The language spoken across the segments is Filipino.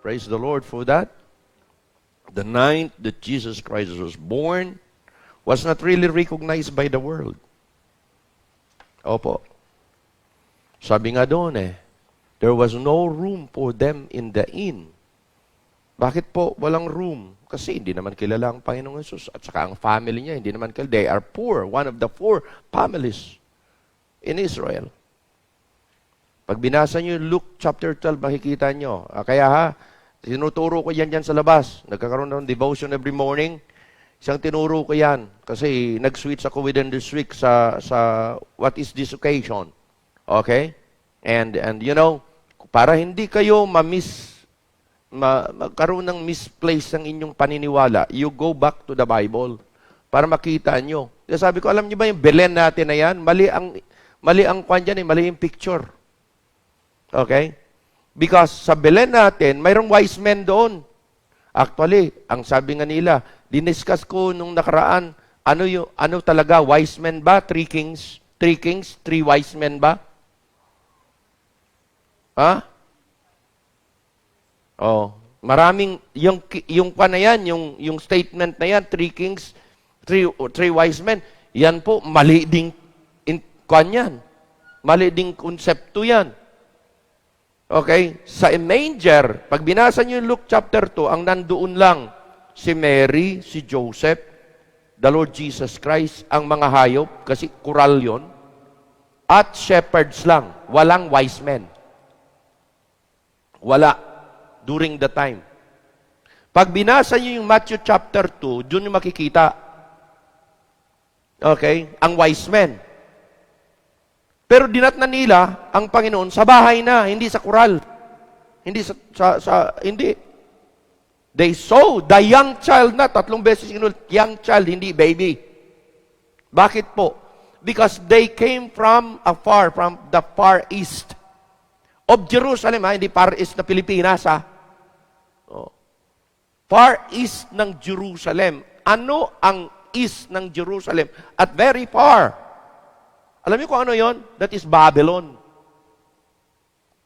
Praise the Lord for that. The night that Jesus Christ was born was not really recognized by the world. Opo. Sabi nga doon there was no room for them in the inn. Bakit po walang room? Kasi hindi naman kilala ang Panginoong Hesus. At saka ang family niya, hindi naman kilala. They are poor. One of the 4 families in Israel. Pag binasa niyo Luke chapter 12, makikita niyo. Kaya tinuturo ko yan sa labas. Nagkakaroon ng devotion every morning. Isang tinuro ko yan. Kasi nag-switch ako within this week sa what is this occasion. Okay? And you know, para hindi kayo magkaroon ng misplace ang inyong paniniwala, you go back to the Bible para makita nyo. Kaya sabi ko, alam nyo ba yung Belen natin na yan? Mali ang kwan dyan mali yung picture. Okay? Because sa Belen natin, mayroong wise men doon. Actually, ang sabi nga nila, diniscuss ko nung nakaraan, ano talaga, wise men ba? 3 kings? 3 wise men ba? Maraming, yung pa na yan, yung statement na yan, 3 kings, 3 wise men, yan po, mali ding yan. Mali ding konsepto yan. Okay? Sa manger, pag binasa niyo yung Luke chapter 2, ang nandoon lang, si Mary, si Joseph, the Lord Jesus Christ, ang mga hayop, kasi kural yon, at shepherds lang, walang wise men. Wala. During the time. Pag binasa niyo yung Matthew chapter 2, doon yung makikita. Okay? Ang wise men. Pero dinatnan nila ang Panginoon sa bahay na, hindi sa kural. Hindi hindi. They saw the young child na, 3 beses inulit, young child, hindi baby. Bakit po? Because they came from afar, from the far east of Jerusalem, hindi far east na Pilipinas, Far east ng Jerusalem. Ano ang east ng Jerusalem? At very far. Alam niyo kung ano yon? That is Babylon.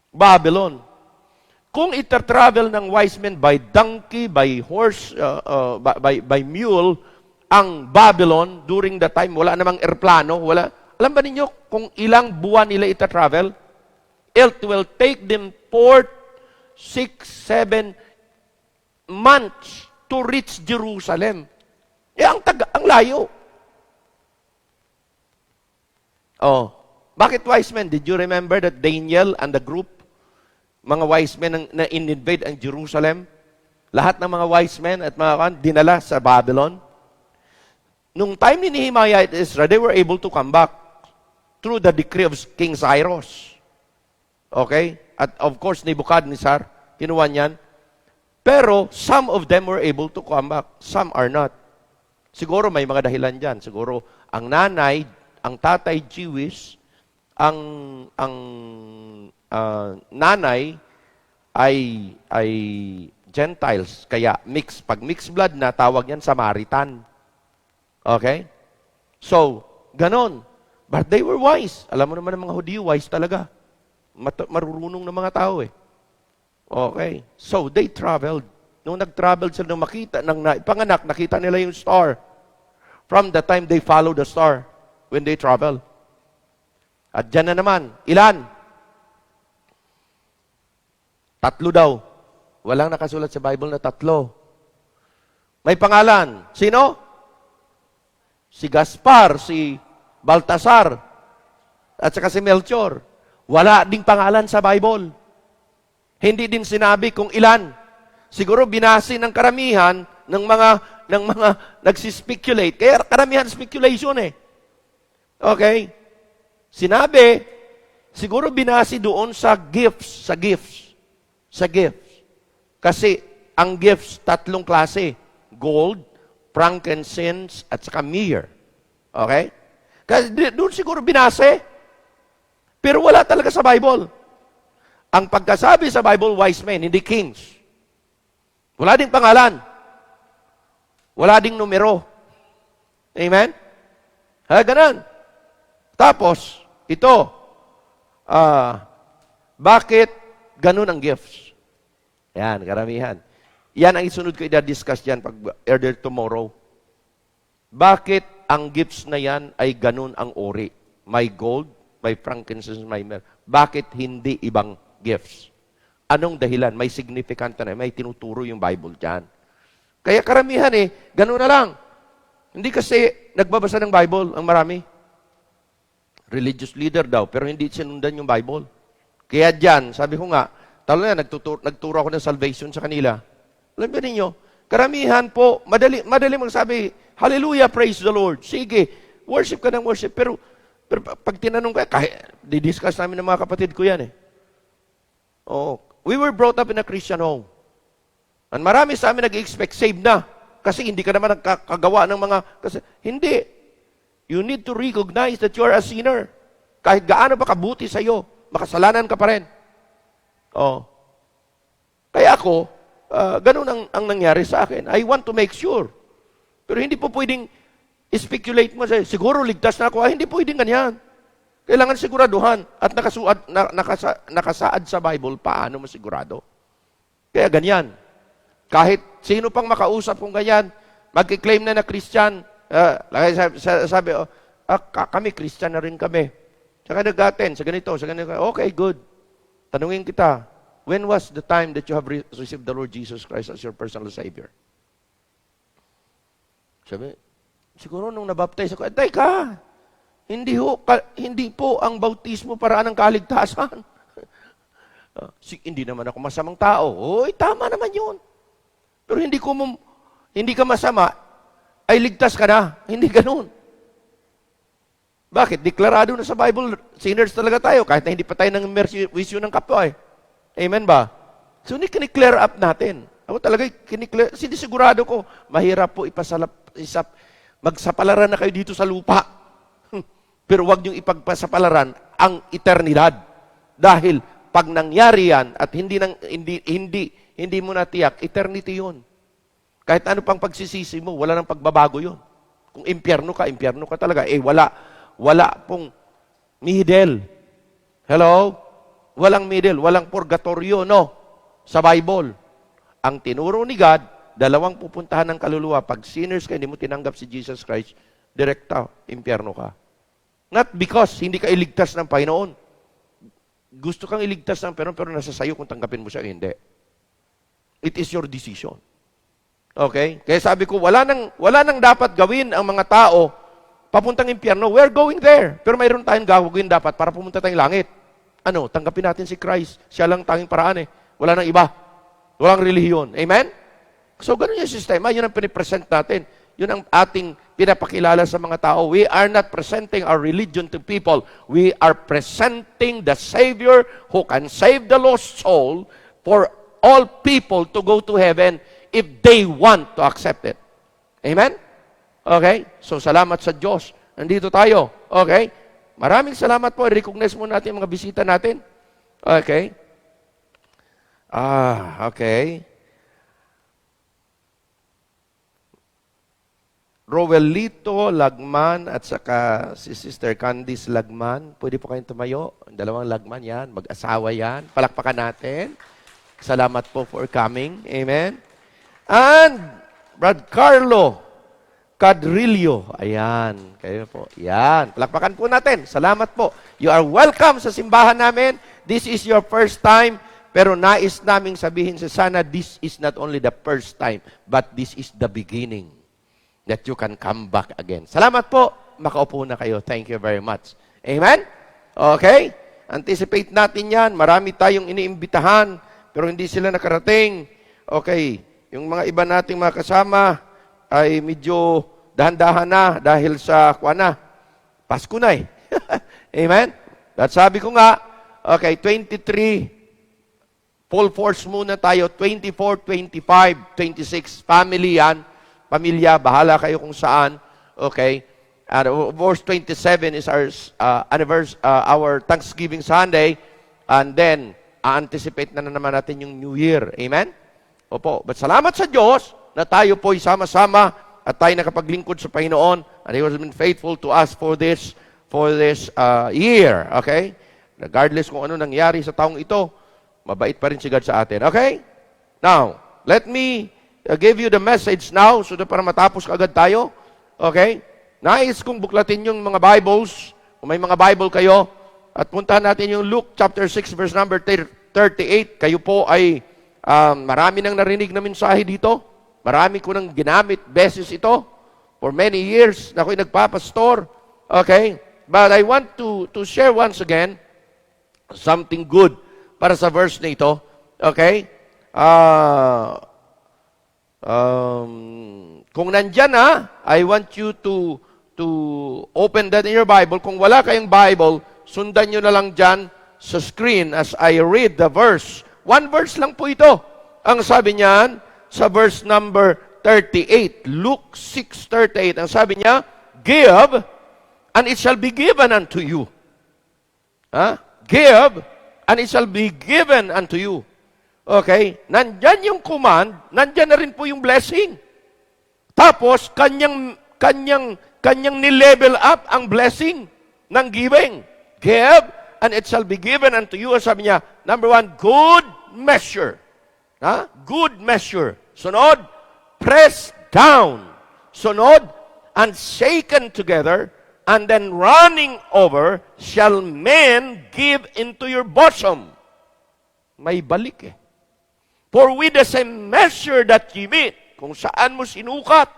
Babylon. Kung ita-travel ng wise men by donkey, by horse, by mule, ang Babylon, during the time, wala namang airplano, wala. Alam ba ninyo kung ilang buwan nila ita-travel? It will take them 4, 6, 7 months to reach Jerusalem. Ang layo. Bakit wise men? Did you remember that Daniel and the group, mga wise men na in-invade ang Jerusalem? Lahat ng mga wise men at mga dinala sa Babylon. Nung time ni Nehemiah at Ezra, they were able to come back through the decree of King Cyrus. Okay? At of course, Nebuchadnezzar, kinuha niyan. Pero some of them were able to come back. Some are not. Siguro may mga dahilan dyan. Siguro ang nanay, ang tatay Jewish, ang nanay ay Gentiles. Kaya mix. Pag mixed blood na, tawag yan Samaritan. Okay? So, ganon. But they were wise. Alam mo naman ng mga Hudyo, wise talaga. Marurunong ng mga tao Okay. So, they traveled. Nung nag-travel sila, nung makita, panganak, nakita nila yung star. From the time they follow the star when they travel. At dyan na naman, ilan? 3 daw. Walang nakasulat sa Bible na 3. May pangalan. Sino? Si Gaspar, si Baltasar, at saka si Melchor. Wala ding pangalan sa Bible. Hindi din sinabi kung ilan. Siguro binasi ng karamihan ng mga nagsispekulate. Kaya karamihan speculation Okay? Sinabi, siguro binasi doon sa gifts. Kasi ang gifts, 3 klase. Gold, frankincense, at saka myrrh. Okay? Kasi doon siguro binase. Pero wala talaga sa Bible. Ang pagkasabi sa Bible, wise men, hindi kings. Wala ding pangalan. Wala ding numero. Amen? Ganun. Tapos, ito, bakit ganun ang gifts? Yan, karamihan. Yan ang isunod ko i-discuss yan pag earlier tomorrow. Bakit ang gifts na yan ay ganun ang ori? May gold, may frankincense, may myrrh. Bakit hindi ibang gifts? Anong dahilan? May significant na, may tinuturo yung Bible dyan. Kaya karamihan ganun na lang. Hindi kasi nagbabasa ng Bible ang marami. Religious leader daw, pero hindi sinundan yung Bible. Kaya dyan, sabi ko nga, talo na, nagturo ako ng salvation sa kanila. Alam ba ninyo, karamihan po, madali magsabi, hallelujah, praise the Lord. Sige, worship ka ng worship. Pero pag tinanong ka, di-discuss namin ng mga kapatid ko yan Oh, we were brought up in a Christian home. And marami sa amin nag-expect save na. Kasi hindi ka naman nagkakagawa ng mga... Hindi. You need to recognize that you are a sinner. Kahit gaano pa kabuti sa iyo, makasalanan ka pa rin. Kaya ako, ganun ang nangyari sa akin. I want to make sure. Pero hindi po pwedeng speculate mo sa'yo, siguro ligtas na ako. Hindi pwedeng ganyan. Kailangan siguraduhan. At nakasaad sa Bible, paano mo sigurado? Kaya ganyan. Kahit sino pang makausap kung ganyan, magkiklaim na Christian, sabi, kami Christian na rin kami. Saka nag-attend, sa ganito. Okay, good. Tanungin kita, when was the time that you have received the Lord Jesus Christ as your personal Savior? Sabi, siguro nung nabaptize ako, teka, hindi po ang bautismo paraan ng kaligtasan. Hindi naman ako masamang tao. Oy, tama naman yun. Pero hindi ka masama, ay ligtas ka na. Hindi ganun. Bakit? Deklarado na sa Bible, sinners talaga tayo, kahit na hindi pa tayo ng mercy ng kapwa Amen ba? So, kini-clear up natin. Ako talaga, sinisigurado ko, mahirap po magsapalaran na kayo dito sa lupa. Pero wag niyong ipagpasapalaran ang eternidad. Dahil, pag nangyari yan, at hindi mo natiyak, eternity yun. Kahit ano pang pagsisisi mo, wala nang pagbabago yun. Kung impyerno ka talaga. Wala pong middle. Hello? Walang middle, walang purgatorio, no? Sa Bible. Ang tinuro ni God, dalawang pupuntahan ng kaluluwa. Pag sinners ka, hindi mo tinanggap si Jesus Christ, direkta, impyerno ka. Not because hindi ka iligtas ng Panginoon. Gusto kang iligtas ng Panginoon, pero nasa sayo kung tanggapin mo siya, hindi. It is your decision. Okay? Kaya sabi ko, wala nang dapat gawin ang mga tao papuntang impyerno. We're going there. Pero mayroon tayong gagawin dapat para pumunta tayong langit. Tanggapin natin si Christ. Siya lang tanging paraan Wala nang iba. Walang relihiyon. Amen? So, ganun yung sistema. Yun ang pinipresent natin. Yun ang ating pinapakilala sa mga tao. We are not presenting our religion to people. We are presenting the Savior who can save the lost soul for all people to go to heaven if they want to accept it. Amen? Okay? So, salamat sa Diyos. Nandito tayo. Okay? Maraming salamat po. I-recognize mo natin mga bisita natin. Okay? Okay. Roelito Lagman at saka si Sister Candice Lagman. Pwede po kayong tumayo. Dalawang Lagman yan. Mag-asawa yan. Palakpakan natin. Salamat po for coming. Amen. And Brad Carlo Cadrillo. Ayan. Kayo po. Yan. Palakpakan po natin. Salamat po. You are welcome sa simbahan namin. This is your first time. Pero nais naming sabihin sa sana, this is not only the first time, but this is the beginning that you can come back again. Salamat po. Makaupo na kayo. Thank you very much. Amen? Okay? Anticipate natin yan. Marami tayong iniimbitahan, pero hindi sila nakarating. Okay. Yung mga iba nating mga kasama ay medyo dahan-dahan na dahil sa Pasko na Amen? At sabi ko nga, okay, 23, full force muna tayo, 24, 25, 26, family yan. Pamilya, bahala kayo kung saan. Okay? And verse 27 is our Thanksgiving Sunday. And then, anticipate na naman natin yung New Year. Amen? Opo. But salamat sa Diyos na tayo po'y sama-sama at tayo nakapaglingkod sa Panginoon. And He has been faithful to us for this year. Okay? Regardless kung ano nangyari sa taong ito, mabait pa rin si God sa atin. Okay? Now, let me give you the message now so that para matapos agad tayo. Okay? Nais kong buklatin yung mga Bibles, kung may mga Bible kayo, at puntahan natin yung Luke chapter 6 verse number 38. Kayo po ay marami nang narinig na mensahe dito. Marami ko nang ginamit beses ito for many years na ako'y nagpapastor. Okay? But I want to share once again something good para sa verse na ito. Okay? Kung nandyan I want you to open that in your Bible. Kung wala kayong Bible, sundan nyo na lang dyan sa screen as I read the verse. One verse lang po ito. Ang sabi niyan sa verse number 38. Luke 6:38. Ang sabi niya, give, and it shall be given unto you. Give, and it shall be given unto you. Okay? Nandyan yung command, nandyan na rin po yung blessing. Tapos, kanyang nilevel up ang blessing ng giving. Give, and it shall be given unto you. Sabi niya, number 1, good measure. Good measure. Sunod, pressed down. Sunod, and shaken together, and then running over, shall men give into your bosom. May balik For with the same measure that you meet, kung saan mo sinukat,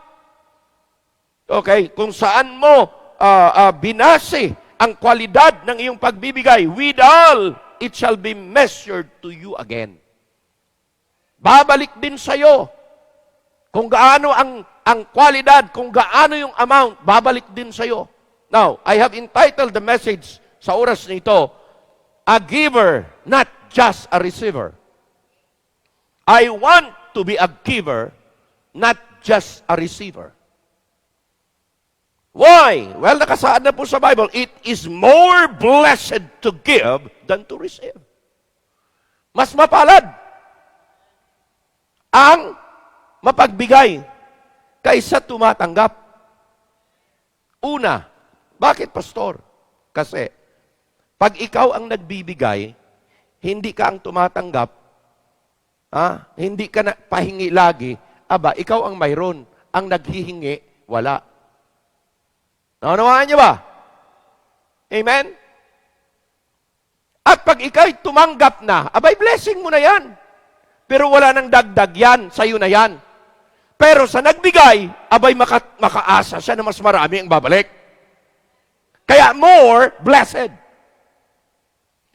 okay, kung saan mo binase ang kwalidad ng iyong pagbibigay, withal, it shall be measured to you again. Babalik din sa'yo. Kung gaano ang kwalidad, kung gaano yung amount, babalik din sa'yo. Now, I have entitled the message sa oras nito, a giver, not just a receiver. I want to be a giver, not just a receiver. Why? Well, nakasaad na po sa Bible, it is more blessed to give than to receive. Mas mapalad ang mapagbigay kaysa tumatanggap. Una, bakit pastor? Kasi, pag ikaw ang nagbibigay, hindi ka ang tumatanggap, hindi ka na pahingi lagi, ikaw ang mayroon. Ang naghihingi, wala. Naunawaan niyo ba? Amen? At pag ikaw'y tumanggap na, blessing mo na yan. Pero wala nang dagdag yan, sa'yo na yan. Pero sa nagbigay, makaasa siya na mas marami ang babalik. Kaya more blessed.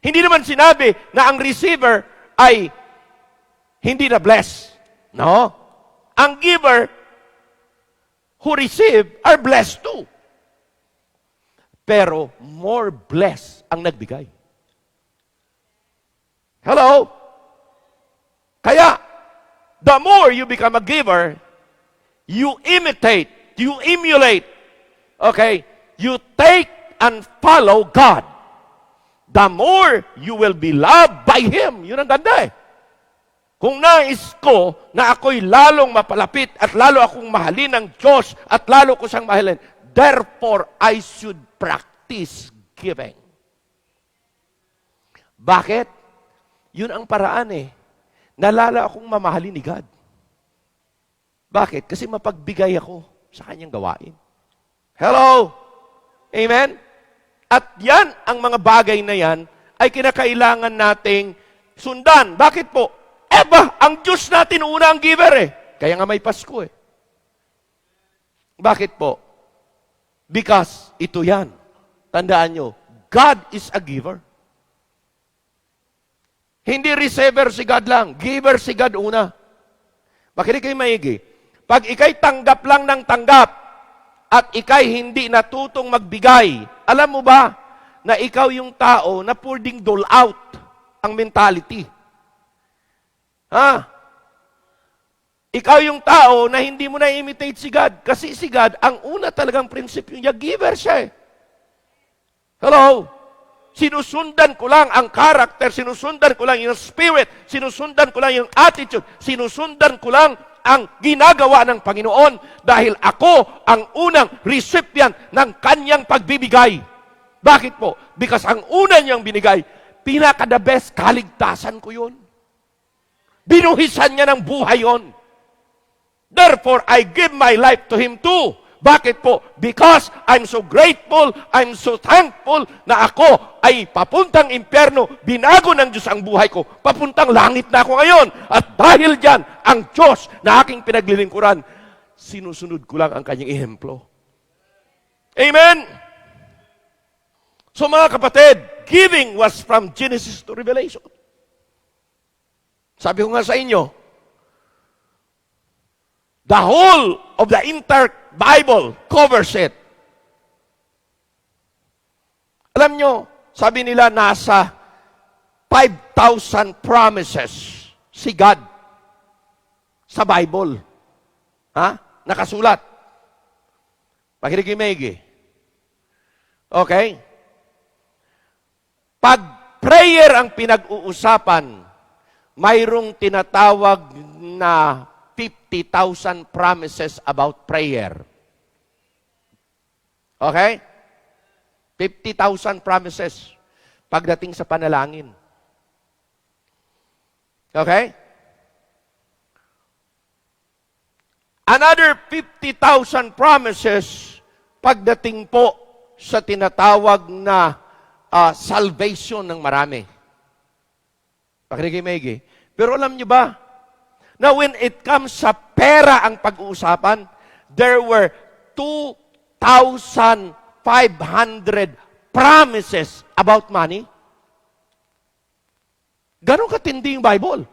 Hindi naman sinabi na ang receiver ay hindi na blessed. No? Ang giver who receive are blessed too. Pero more blessed ang nagbigay. Hello? Kaya, the more you become a giver, you imitate, you emulate, okay? You take and follow God. The more you will be loved by Him. Yun ang ganda Kung nais ko na ako'y lalong mapalapit at lalo akong mahalin ng Diyos at lalo ko siyang mahalin, therefore, I should practice giving. Bakit? Yun ang paraan Nalala akong mamahalin ni God. Bakit? Kasi mapagbigay ako sa kanyang gawain. Hello? Amen? At yan, ang mga bagay na yan, ay kinakailangan nating sundan. Bakit po? Ang Diyos natin una ang giver Kaya nga may Pasko Bakit po? Because ito yan. Tandaan nyo, God is a giver. Hindi receiver si God lang. Giver si God una. Makinig kayo maigi. Pag ikay tanggap lang ng tanggap at ikay hindi natutong magbigay, alam mo ba na ikaw yung tao na pwedeng dole out ang mentality? Ikaw yung tao na hindi mo na-imitate si God. Kasi si God, ang una talagang prinsipyo niya, giver siya Hello? Sinusundan ko lang ang character, sinusundan ko lang yung spirit, sinusundan ko lang yung attitude, sinusundan ko lang ang ginagawa ng Panginoon dahil ako ang unang recipient ng kanyang pagbibigay. Bakit po? Because ang una niyang binigay, pinaka-the best, kaligtasan ko yun. Binuhisan niya ng buhay yon. Therefore, I give my life to Him too. Bakit po? Because I'm so grateful, I'm so thankful na ako ay papuntang impyerno, binago ng Diyos ang buhay ko, papuntang langit na ako ngayon. At dahil dyan, ang Diyos na aking pinaglilingkuran, sinusunod ko lang ang kanyang ehemplo. Amen? So mga kapatid, giving was from Genesis to Revelation. Sabi ko nga sa inyo, the whole of the entire Bible covers it. Alam nyo, sabi nila nasa 5,000 promises si God sa Bible. Ha? Nakasulat. Pakinig. Okay? Pag prayer ang pinag-uusapan, mayroong tinatawag na 50,000 promises about prayer. Okay? 50,000 promises pagdating sa panalangin. Okay? Another 50,000 promises pagdating po sa tinatawag na salvation ng marami. Pakinig. Pero alam niyo ba, na when it comes sa pera ang pag-uusapan, there were 2,500 promises about money. Ganon katindi yung Bible.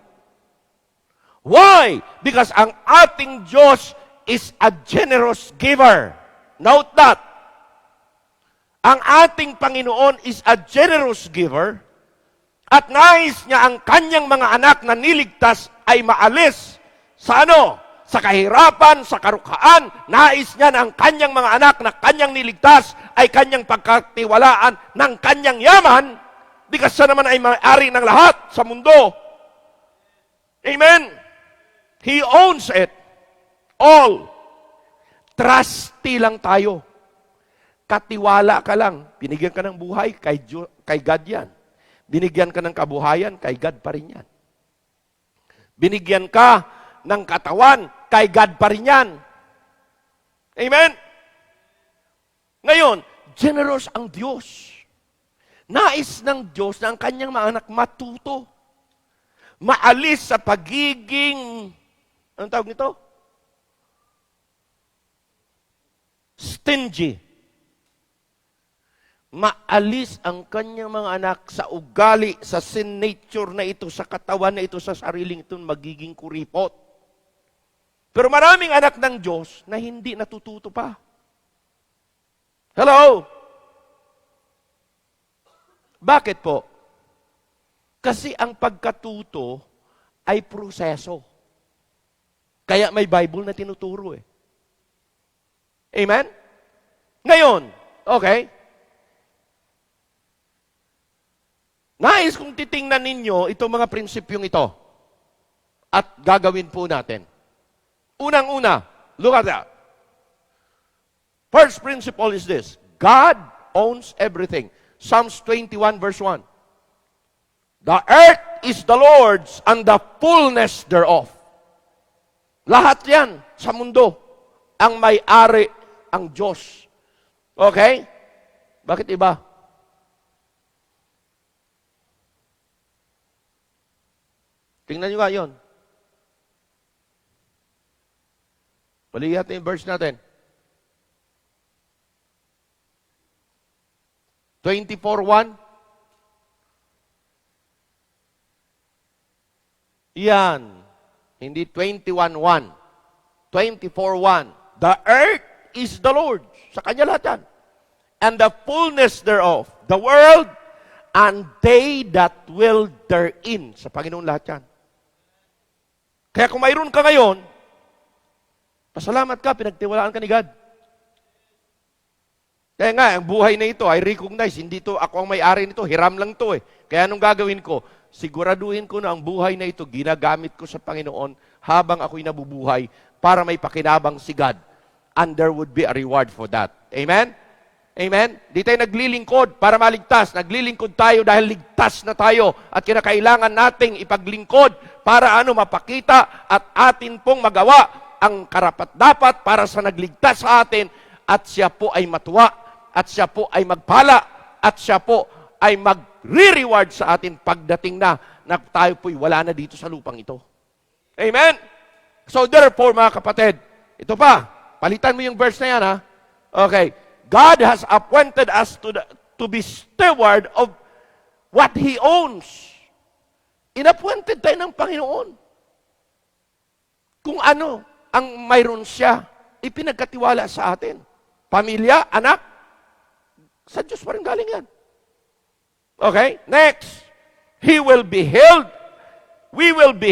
Why? Because ang ating Diyos is a generous giver. Note that. Ang ating Panginoon is a generous giver at nais niya ang kanyang mga anak na niligtas ay maalis sa ano? Sa kahirapan, sa karukhaan. Nais niya na ang kanyang mga anak na kanyang niligtas ay kanyang pagkatiwalaan ng kanyang yaman because siya naman ay may-ari ng lahat sa mundo. Amen? He owns it all. Trusty lang tayo. Katiwala ka lang. Binigyan ka ng buhay, kay God yan. Binigyan ka ng kabuhayan, kay God pa rin yan. Binigyan ka ng katawan, kay God pa rin yan. Amen? Ngayon, generous ang Diyos. Nais ng Diyos na ang kanyang mga anak matuto. Maalis sa pagiging, anong tawag nito? Stingy. Maalis ang kanyang mga anak sa ugali, sa sin nature na ito, sa katawan na ito, sa sariling ito, magiging kuripot. Pero maraming anak ng Diyos na hindi natututo pa. Hello? Bakit po? Kasi ang pagkatuto ay proseso. Kaya may Bible na tinuturo eh. Amen? Ngayon, okay? Nais kong titingnan ninyo itong mga prinsipyong ito at gagawin po natin. Unang-una, look at that. First principle is this. God owns everything. Psalms 21 verse 1. The earth is the Lord's and the fullness thereof. Lahat yan sa mundo. Ang may-ari ang Diyos. Okay? Bakit iba? Tingnan nyo nga yun. Balihan natin yung verse natin. 24:1. Yan. Hindi 21:1. 24:1. The earth is the Lord. Sa Kanya lahat yan. And the fullness thereof. The world and they that dwell therein. Sa Panginoon lahat yan. Kaya kung mayroon ka ngayon, pasalamat ka, pinagtiwalaan ka ni God. Kaya nga, ang buhay na ito, I recognize, hindi to ako ang may-ari nito, hiram lang to eh. Kaya anong gagawin ko? Siguraduhin ko na ang buhay na ito, ginagamit ko sa Panginoon habang ako'y nabubuhay para may pakinabang si God. And there would be a reward for that. Amen? Amen? Di tayo naglilingkod para maligtas. Naglilingkod tayo dahil ligtas na tayo at kinakailangan nating ipaglingkod para mapakita at atin pong magawa ang karapat-dapat para sa nagligtas sa atin at siya po ay matuwa at siya po ay magpala at siya po ay magre-reward sa atin pagdating na tayo po'y wala na dito sa lupang ito. Amen? So therefore, mga kapatid, ito pa, palitan mo yung verse na yan, ha? Okay. God has appointed us to be steward of what He owns. Inappointed tayo ng Panginoon. Kung ano ang mayroon siya, ipinagkatiwala sa atin. Pamilya, anak, sa Diyos pa rin galing yan. Okay? Next, we will be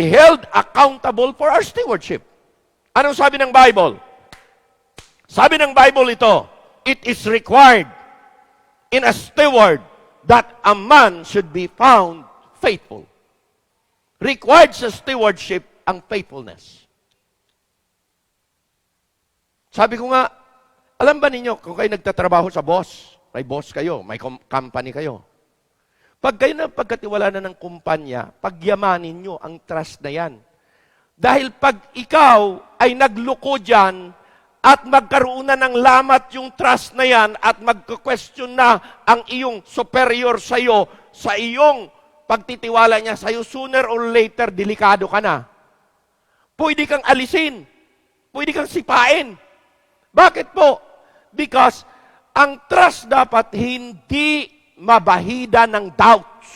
held accountable for our stewardship. Anong sabi ng Bible? Sabi ng Bible ito, it is required in a steward that a man should be found faithful. Required sa stewardship ang faithfulness. Sabi ko nga, alam ba ninyo, kung kayo nagtatrabaho sa boss, may boss kayo, may company kayo. Pag kayo na pagkatiwala na ng kumpanya, pagyamanin nyo ang trust na yan. Dahil pag ikaw ay nagluko dyan, at magkaroon na ng lamat yung trust na yan at magka-question na ang iyong superior sa iyo, sa iyong pagtitiwala niya sa iyo, sooner or later, delikado ka na. Pwede kang alisin. Pwede kang sipain. Bakit po? Because ang trust dapat hindi mabahida ng doubts.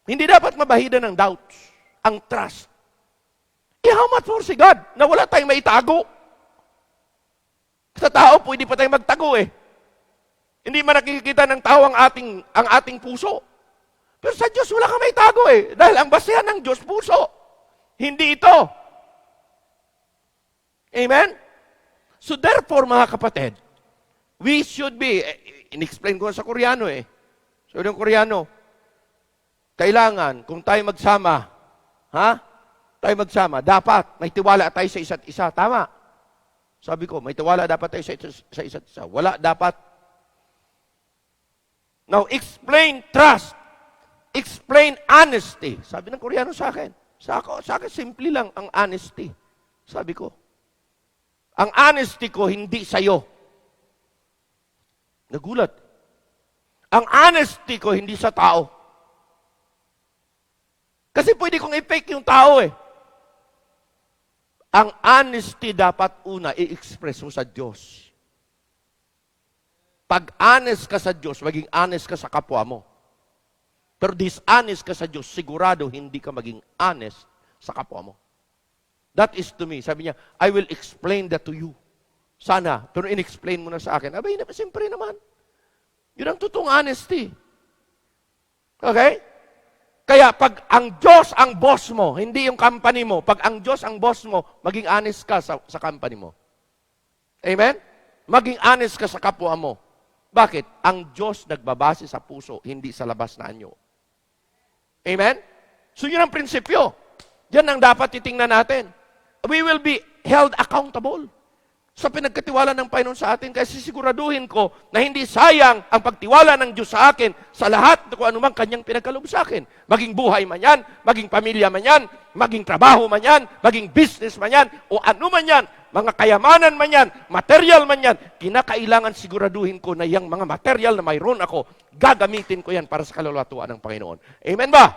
Hindi dapat mabahida ng doubts ang trust. How much more si God na wala tayong maitago? Sa tao, pwede pa tayong magtago eh. Hindi man nakikita ng tao ang ating puso. Pero sa Diyos, wala kang maitago eh. Dahil ang basehan ng Diyos, puso. Hindi ito. Amen? So therefore, mga kapatid, we should be, in-explain ko sa Koreano eh. So yung Koreano, kailangan, kung tayo magsama, dapat may tiwala tayo sa isa't isa. Tama. Sabi ko, may tiwala dapat tayo sa isa't isa. Wala dapat. Now, explain trust. Explain honesty. Sabi ng Koreano sa akin. Sa akin, simple lang ang honesty. Sabi ko. Ang honesty ko, hindi sa'yo. Nagulat. Ang honesty ko, hindi sa tao. Kasi pwede kong i-fake yung tao eh. Ang honesty dapat una, i-express mo sa Diyos. Pag honest ka sa Diyos, maging honest ka sa kapwa mo. Pero dishonest ka sa Diyos, sigurado hindi ka maging honest sa kapwa mo. That is to me. Sabi niya, I will explain that to you. Sana, pero in-explain mo na sa akin. Abay, siyempre naman. Yun ang totoong honesty. Okay? Kaya pag ang Diyos ang boss mo, hindi yung company mo, pag ang Diyos ang boss mo, maging honest ka sa company mo. Amen? Maging honest ka sa kapwa mo. Bakit? Ang Diyos nagbabase sa puso, hindi sa labas na anyo. Amen? So yun ang prinsipyo. Yan ang dapat titingnan natin. We will be held accountable sa pinagkatiwala ng Panginoon sa atin. Kasi siguraduhin ko na hindi sayang ang pagtiwala ng Diyos sa akin sa lahat kung anumang kanyang pinagkaloob sa akin. Maging buhay man yan, maging pamilya man yan, maging trabaho man yan, maging business man yan, o ano man yan, mga kayamanan man yan, material man yan, kinakailangan siguraduhin ko na yung mga material na mayroon ako, gagamitin ko yan para sa kaluluwatuan ng Panginoon. Amen ba?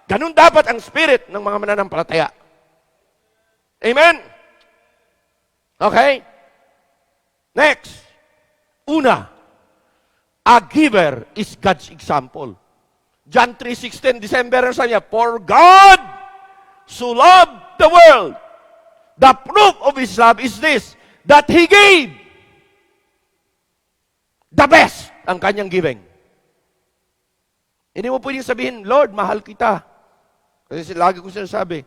Ganun dapat ang spirit ng mga mananampalataya. Amen? Okay? Next, una, a giver is God's example. John 3:16, December, sabi niya, for God so loved the world. The proof of His love is this, that He gave the best ang kanyang giving. Hindi mo pwedeng sabihin, Lord, mahal kita. Kasi lagi ko sinasabi,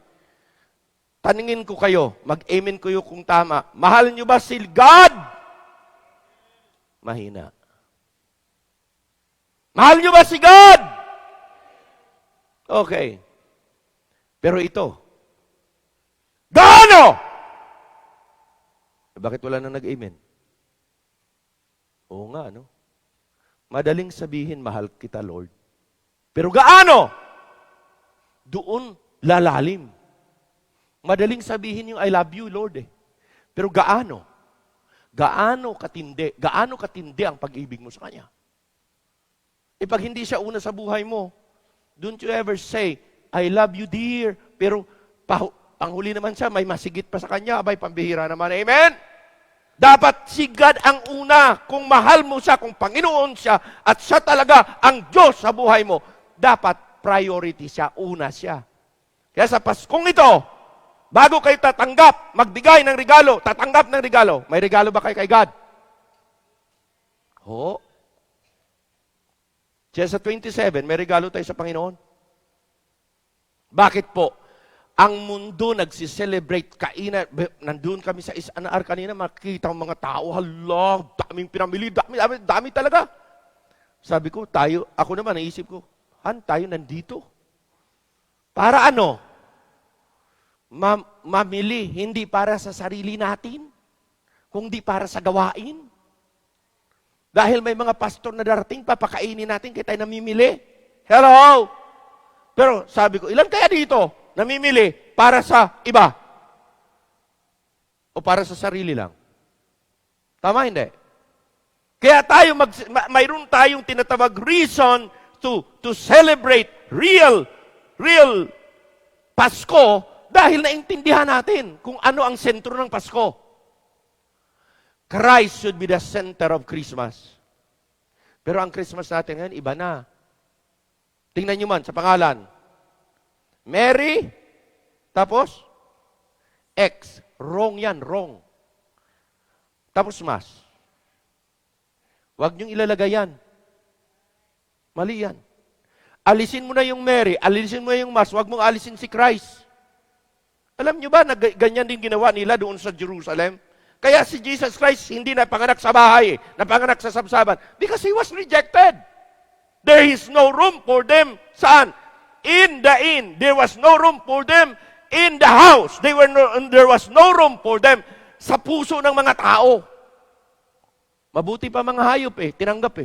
taningin ko kayo, mag-amen kayo kung tama. Mahal nyo ba si God? Mahina. Mahal nyo ba si God? Okay. Pero ito, gaano? Bakit wala na nag-amen? Oo nga, no? Madaling sabihin, mahal kita, Lord. Pero gaano? Doon lalalim. Madaling sabihin yung I love you, Lord eh. Pero gaano? Gaano katindi ang pag-ibig mo sa Kanya? E pag hindi siya una sa buhay mo, don't you ever say, I love you, dear. Pero ang huli naman siya, may masigit pa sa Kanya. Abay, pambihira naman. Amen? Dapat si God ang una. Kung mahal mo siya, kung Panginoon siya, at siya talaga ang Diyos sa buhay mo, dapat priority siya, una siya. Kaya sa Paskong ito, bago kayo tatanggap, magbigay ng regalo, tatanggap ng regalo, may regalo ba kayo kay God? Oo. Kaya sa 27, may regalo tayo sa Panginoon. Bakit po? Ang mundo nagsiselebrate, kainan, nandun kami sa Isanaar kanina, makikita ang mga tao, hala, daming pinamili, dami talaga. Sabi ko, ako naman, naisip ko, tayo nandito. Para ano? Mamili, hindi para sa sarili natin, kundi para sa gawain. Dahil may mga pastor na darating, papakainin natin, kaya tayo namimili. Hello? Pero sabi ko, ilan kaya dito? Namimili para sa iba? O para sa sarili lang? Tama, hindi? Kaya mayroon tayong tinatawag reason to celebrate real Pasko dahil naintindihan natin kung ano ang sentro ng Pasko. Christ should be the center of Christmas. Pero ang Christmas natin ngayon, iba na. Tingnan nyo man sa pangalan. Mary, tapos, X. Wrong yan, wrong. Tapos mas. Huwag niyong ilalagay yan. Mali yan. Alisin mo na yung Mary, alisin mo na yung mas, huwag mong alisin si Christ. Alam niyo ba na ganyan din ginawa nila doon sa Jerusalem? Kaya si Jesus Christ hindi napanganak sa bahay, napanganak sa sabsaban. Because He was rejected. There is no room for them. Saan? In the inn. There was no room for them in the house. There was no room for them sa puso ng mga tao. Mabuti pa mga hayop tinanggap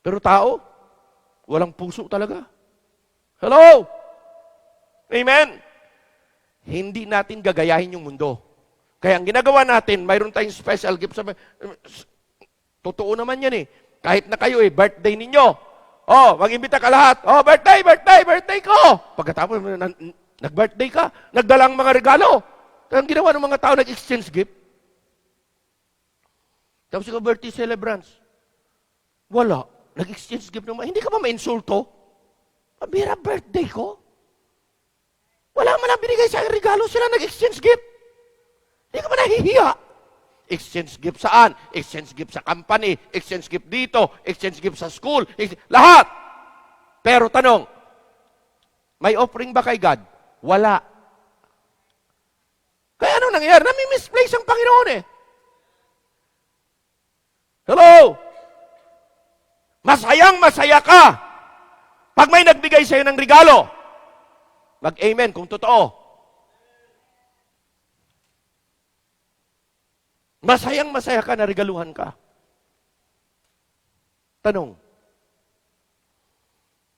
Pero tao, walang puso talaga. Hello? Amen? Hindi natin gagayahin yung mundo. Kaya ang ginagawa natin, mayroon tayong special gift. Totoo naman yan Kahit na kayo birthday ninyo. Mag-imbita ka lahat. Birthday ko. Pagkatapos, nag-birthday ka, nagdalang mga regalo. Ang ginawa ng mga tao, nag-exchange gift. Tapos ikaw, birthday celebrants. Wala. Nag-exchange gift naman. Hindi ka ba ma-insulto? Pabira, birthday ko? Wala man lang binigay sa regalo, sila nag-exchange gift. Hindi ka ba nahihiya? Exchange gift saan? Exchange gift sa company, exchange gift dito, exchange gift sa school, lahat. Pero tanong, may offering ba kay God? Wala. Kaya ano nangyayari? Nami-misplace ang Panginoon Hello? Masaya ka pag may nagbigay sa'yo ng regalo. Mag-amen kung totoo. Masaya ka na regaluhan ka. Tanong,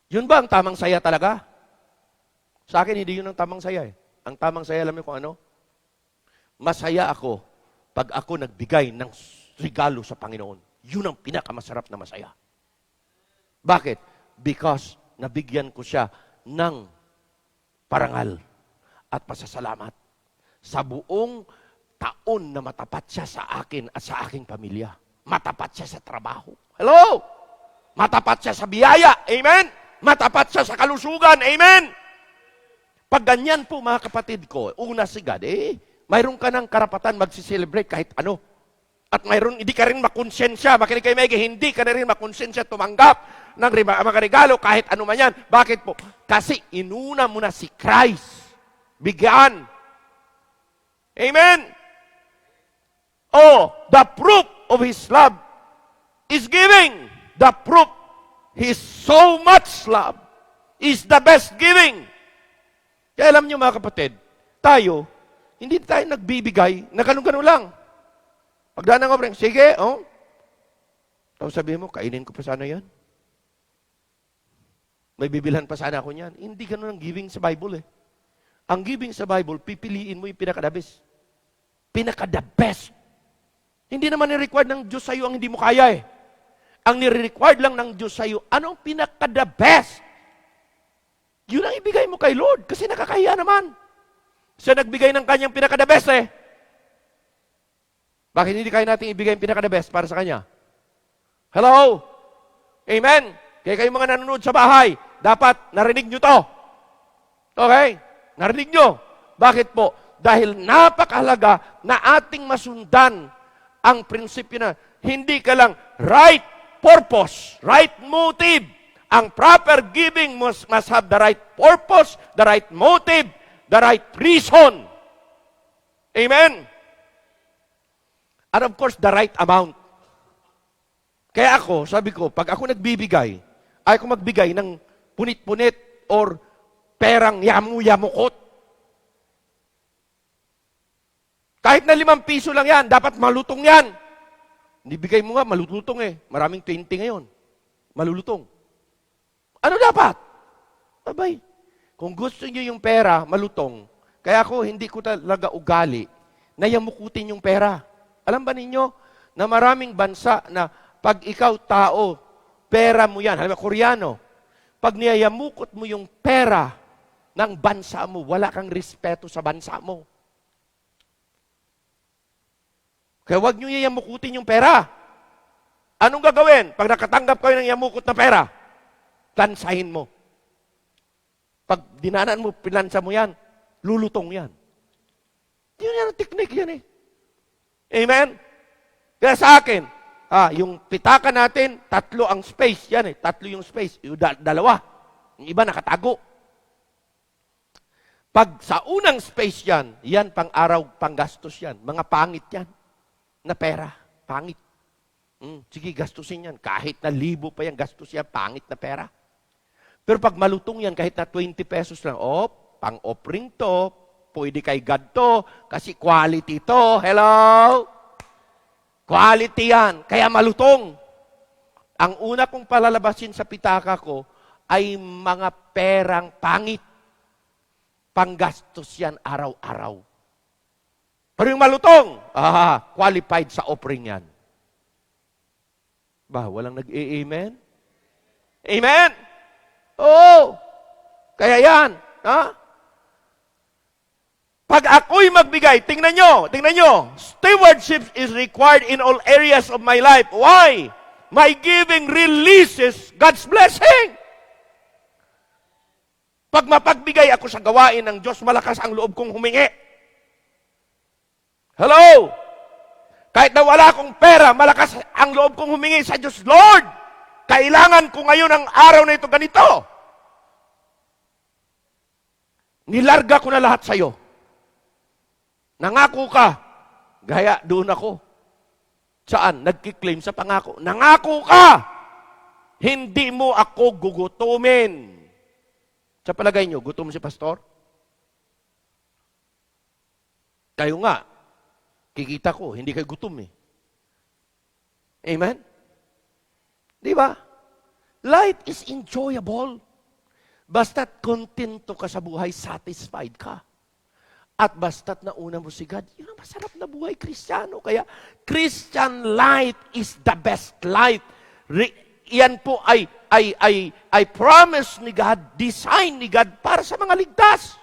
yun ba ang tamang saya talaga? Sa akin, hindi yun ang tamang saya Ang tamang saya, alam niyo kung ano? Masaya ako pag ako nagbigay ng regalo sa Panginoon. Yun ang pinakamasarap na masaya. Bakit? Because nabigyan ko siya ng parangal at pasasalamat sa buong taon na matapat siya sa akin at sa aking pamilya. Matapat siya sa trabaho. Hello? Matapat siya sa biyaya. Amen? Matapat siya sa kalusugan. Amen? Pag ganyan po mga kapatid ko, una si God, mayroon ka ng karapatan magsiselebrate kahit ano. At mayroon, hindi ka rin makonsensya. Makinig kayo, hindi ka na rin makonsensya tumanggap ng mga regalo kahit ano man yan. Bakit po? Kasi inuna mo na si Christ. Bigyan. Amen? The proof of His love is giving. The proof His so much love is the best giving. Kaya alam niyo mga kapatid, tayo, hindi tayo nagbibigay na ganun-ganun lang. Pagdaan ng offering, sige, oh. Tapos sabihin mo, kainin ko pa sana yan. May bibilhan pa sana ako niyan. Hindi ganun ang giving sa Bible eh. Ang giving sa Bible, pipiliin mo yung pinaka-the best. Pinaka-the best. Hindi naman ni-required ng Diyos sa'yo ang hindi mo kaya eh. Ang nire-required lang ng Diyos sa'yo, anong pinaka-the best? Yun ang ibigay mo kay Lord kasi nakakahiya naman. Siya nagbigay ng kanyang pinaka-the best eh. Bakit hindi kaya natin ibigay yung pinaka-the best para sa kanya? Hello? Amen? Kaya kayong mga nanonood sa bahay, dapat narinig nyo to. Okay? Narinig nyo. Bakit po? Dahil napakahalaga na ating masundan ang prinsipyo na hindi ka lang right purpose, right motive. Ang proper giving must have the right purpose, the right motive, the right reason. Amen? And of course, the right amount. Kaya ako, sabi ko, pag ako nagbibigay, ay ako magbigay ng punit-punit or perang yamu-yamukot. Kahit na 5 piso lang yan, dapat malutong yan. Nibigay mo nga, malulutong eh. Maraming 20 ngayon. Malulutong. Ano dapat? Abay, kung gusto niyo yung pera, malutong. Kaya ako, hindi ko talaga ugali na yamukutin yung pera. Alam ba ninyo, na maraming bansa na pag ikaw tao, pera mo yan. Halimbawa, Koreano, pag niyayamukot mo yung pera ng bansa mo, wala kang respeto sa bansa mo. Kaya huwag nyo yamukutin yung pera. Anong gagawin? Pag nakatanggap kayo ng yamukot na pera, plansahin mo. Pag dinanan mo, pinansa mo yan, lulutong yan. Yun yan ang technique yan eh. Amen? Kaya sa akin, yung pitaka natin, 3 ang space. Yan eh, 3 yung space. Yung 2. Yung iba nakatago. Pag sa unang space yan, yan pang araw, pang gastos yan. Mga pangit yan. Na pera. Pangit. Sige, gastusin yan. Kahit na 1,000 pa yan, gastos yan. Pangit na pera. Pero pag malutong yan, kahit na 20 pesos lang, pang-offering to, pwede kay God to, kasi quality to. Hello? Quality yan. Kaya malutong. Ang una kong palalabasin sa pitaka ko ay mga perang pangit. Panggastos yan araw-araw. Pero yung malutong, qualified sa offering yan. Ba, walang nag-amen? Amen? Oo. Kaya yan. Pag ako'y magbigay, tingnan nyo, stewardship is required in all areas of my life. Why? My giving releases God's blessing. Pag mapagbigay ako sa gawain ng Diyos, malakas ang loob kong humingi. Hello? Kahit na wala akong pera, malakas ang loob kong humingi sa Diyos. Lord, kailangan ko ngayon ang araw na ito ganito. Nilarga ko na lahat sa iyo. Nangako ka. Gaya, doon ako. Saan? Nagkiklaim sa pangako. Nangako ka! Hindi mo ako gugutumin. Sa palagay nyo, gutom si pastor? Kayo nga, kikita ko, hindi kayo gutom eh. Amen? Di ba? Life is enjoyable. Basta't kontento ka sa buhay, satisfied ka. At basta't nauna mo si God, yun ang masarap na buhay, Kristiyano. Kaya, Christian life is the best life. Yan po ay promise ni God, design ni God para sa mga ligtas.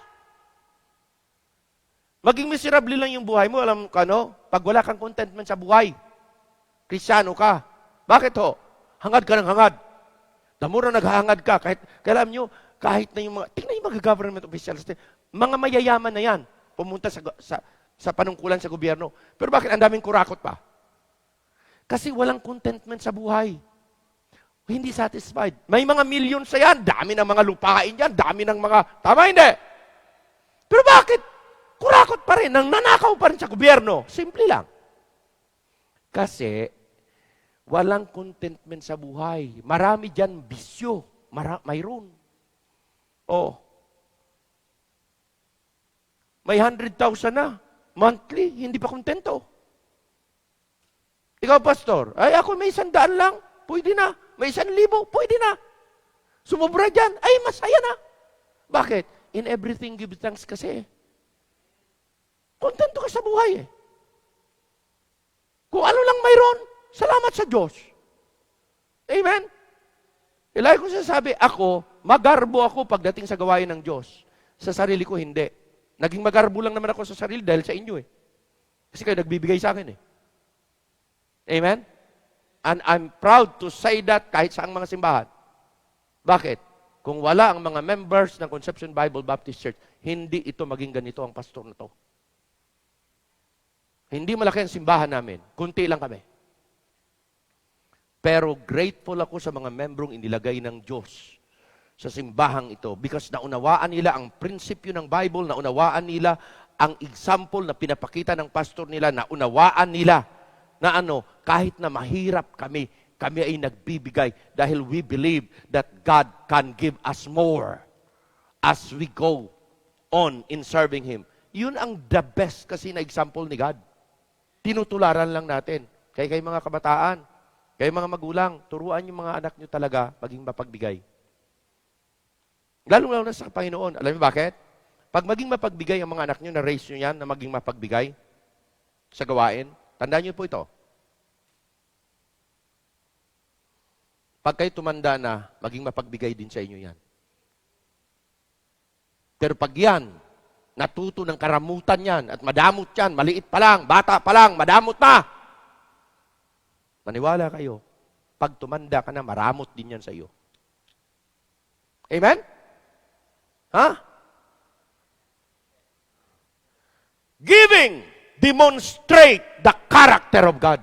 Maging miserable lang yung buhay mo, alam ka no? Pag wala kang contentment sa buhay, Kristiyano ka. Bakit ho? Hangad ka ng hangad. Damura naghahangad ka. Alam nyo, kahit na yung mga, tingnan yung mga government officials, mga mayayaman na yan, pumunta sa panungkulan sa gobyerno. Pero bakit ang daming kurakot pa? Kasi walang contentment sa buhay. Hindi satisfied. May mga millions sa yan, dami ng mga lupain yan, dami ng mga, tama hindi? Pero bakit? Kurakot pa rin, nanakaw pa rin sa gobyerno. Simple lang. Kasi, walang contentment sa buhay. Marami dyan bisyo. Mayroon. May 100,000 na. Monthly, hindi pa kontento. Ikaw, pastor, ay ako may 100 lang, pwede na. May 1,000, pwede na. Sumubra dyan, ay masaya na. Bakit? In everything give thanks kasi. Kontento ka sa buhay eh. Kung ano lang mayroon, salamat sa Diyos. Amen? Ilay ko sasabi, ako, magarbo ako pagdating sa gawain ng Diyos. Sa sarili ko, hindi. Naging magarbo lang naman ako sa sarili dahil sa inyo eh. Kasi kayo nagbibigay sa akin eh. Amen? And I'm proud to say that kahit sa mga simbahan. Bakit? Kung wala ang mga members ng Conception Bible Baptist Church, hindi ito maging ganito ang pastor na to. Hindi malaki ang simbahan namin. Kunti lang kami. Pero grateful ako sa mga membrong inilagay ng Diyos sa simbahang ito because naunawaan nila ang prinsipyo ng Bible, naunawaan nila ang example na pinapakita ng pastor nila, naunawaan nila na kahit na mahirap kami ay nagbibigay dahil we believe that God can give us more as we go on in serving Him. Yun ang the best kasi na example ni God. Tinutularan lang natin. Kaya kayo mga kabataan, kayo mga magulang, turuan yung mga anak nyo talaga maging mapagbigay. Lalo na sa Panginoon. Alam niyo bakit? Pag maging mapagbigay ang mga anak nyo, na-raise nyo yan na maging mapagbigay sa gawain, tandaan nyo po ito. Pag kayo tumanda na, maging mapagbigay din sa inyo yan. Pero pag yan, natuto ng karamutan yan, at madamot yan, maliit pa lang, bata pa lang, madamot na. Maniwala kayo, pag tumanda ka na, maramot din yan sa iyo. Amen? Ha? Giving demonstrate the character of God.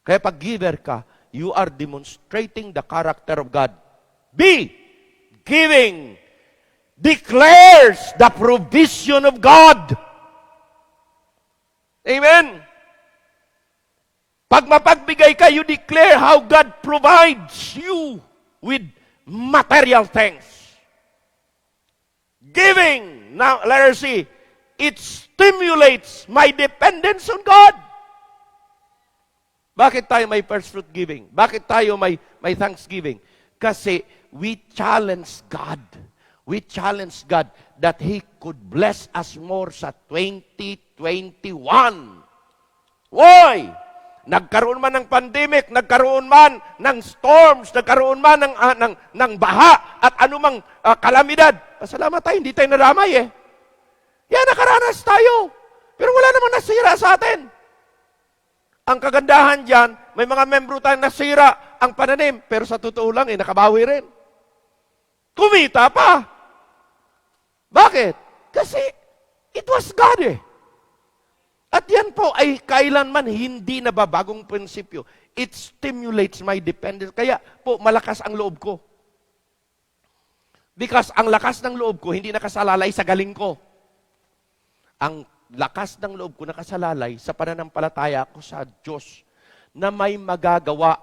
Kaya pag giver ka, you are demonstrating the character of God. B, giving declares the provision of God. Amen? Pag mapagbigay ka, you declare how God provides you with material things. Giving, now let us see, it stimulates my dependence on God. Bakit tayo may first fruit giving? Bakit tayo may thanksgiving? Kasi we challenge God. We challenge God that He could bless us more sa 2021. Why? Nagkaroon man ng pandemic, nagkaroon man ng storms, nagkaroon man ng baha at anumang kalamidad. Pasalamat tayo, hindi tayo nadamay eh. Yan, nakaranas tayo. Pero wala namang nasira sa atin. Ang kagandahan dyan, may mga membro tayong nasira ang pananim, pero sa totoo lang, nakabawi rin. Kumita pa. Bakit? Kasi it was God eh. At yan po ay kailanman hindi nababagong prinsipyo. It stimulates my dependence. Kaya po, malakas ang loob ko. Because ang lakas ng loob ko, hindi nakasalalay sa galing ko. Ang lakas ng loob ko nakasalalay sa pananampalataya ko sa Diyos na may magagawa.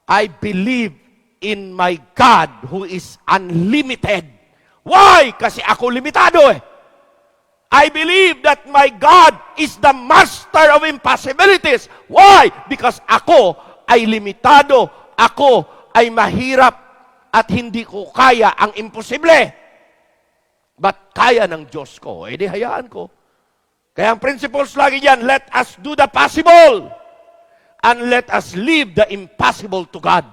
I believe in my God who is unlimited. Why? Kasi ako limitado eh. I believe that my God is the master of impossibilities. Why? Because ako ay limitado. Ako ay mahirap at hindi ko kaya ang imposible. But kaya ng Diyos ko. Eh di hayaan ko. Kaya ang principles lagi yan, let us do the possible and let us leave the impossible to God.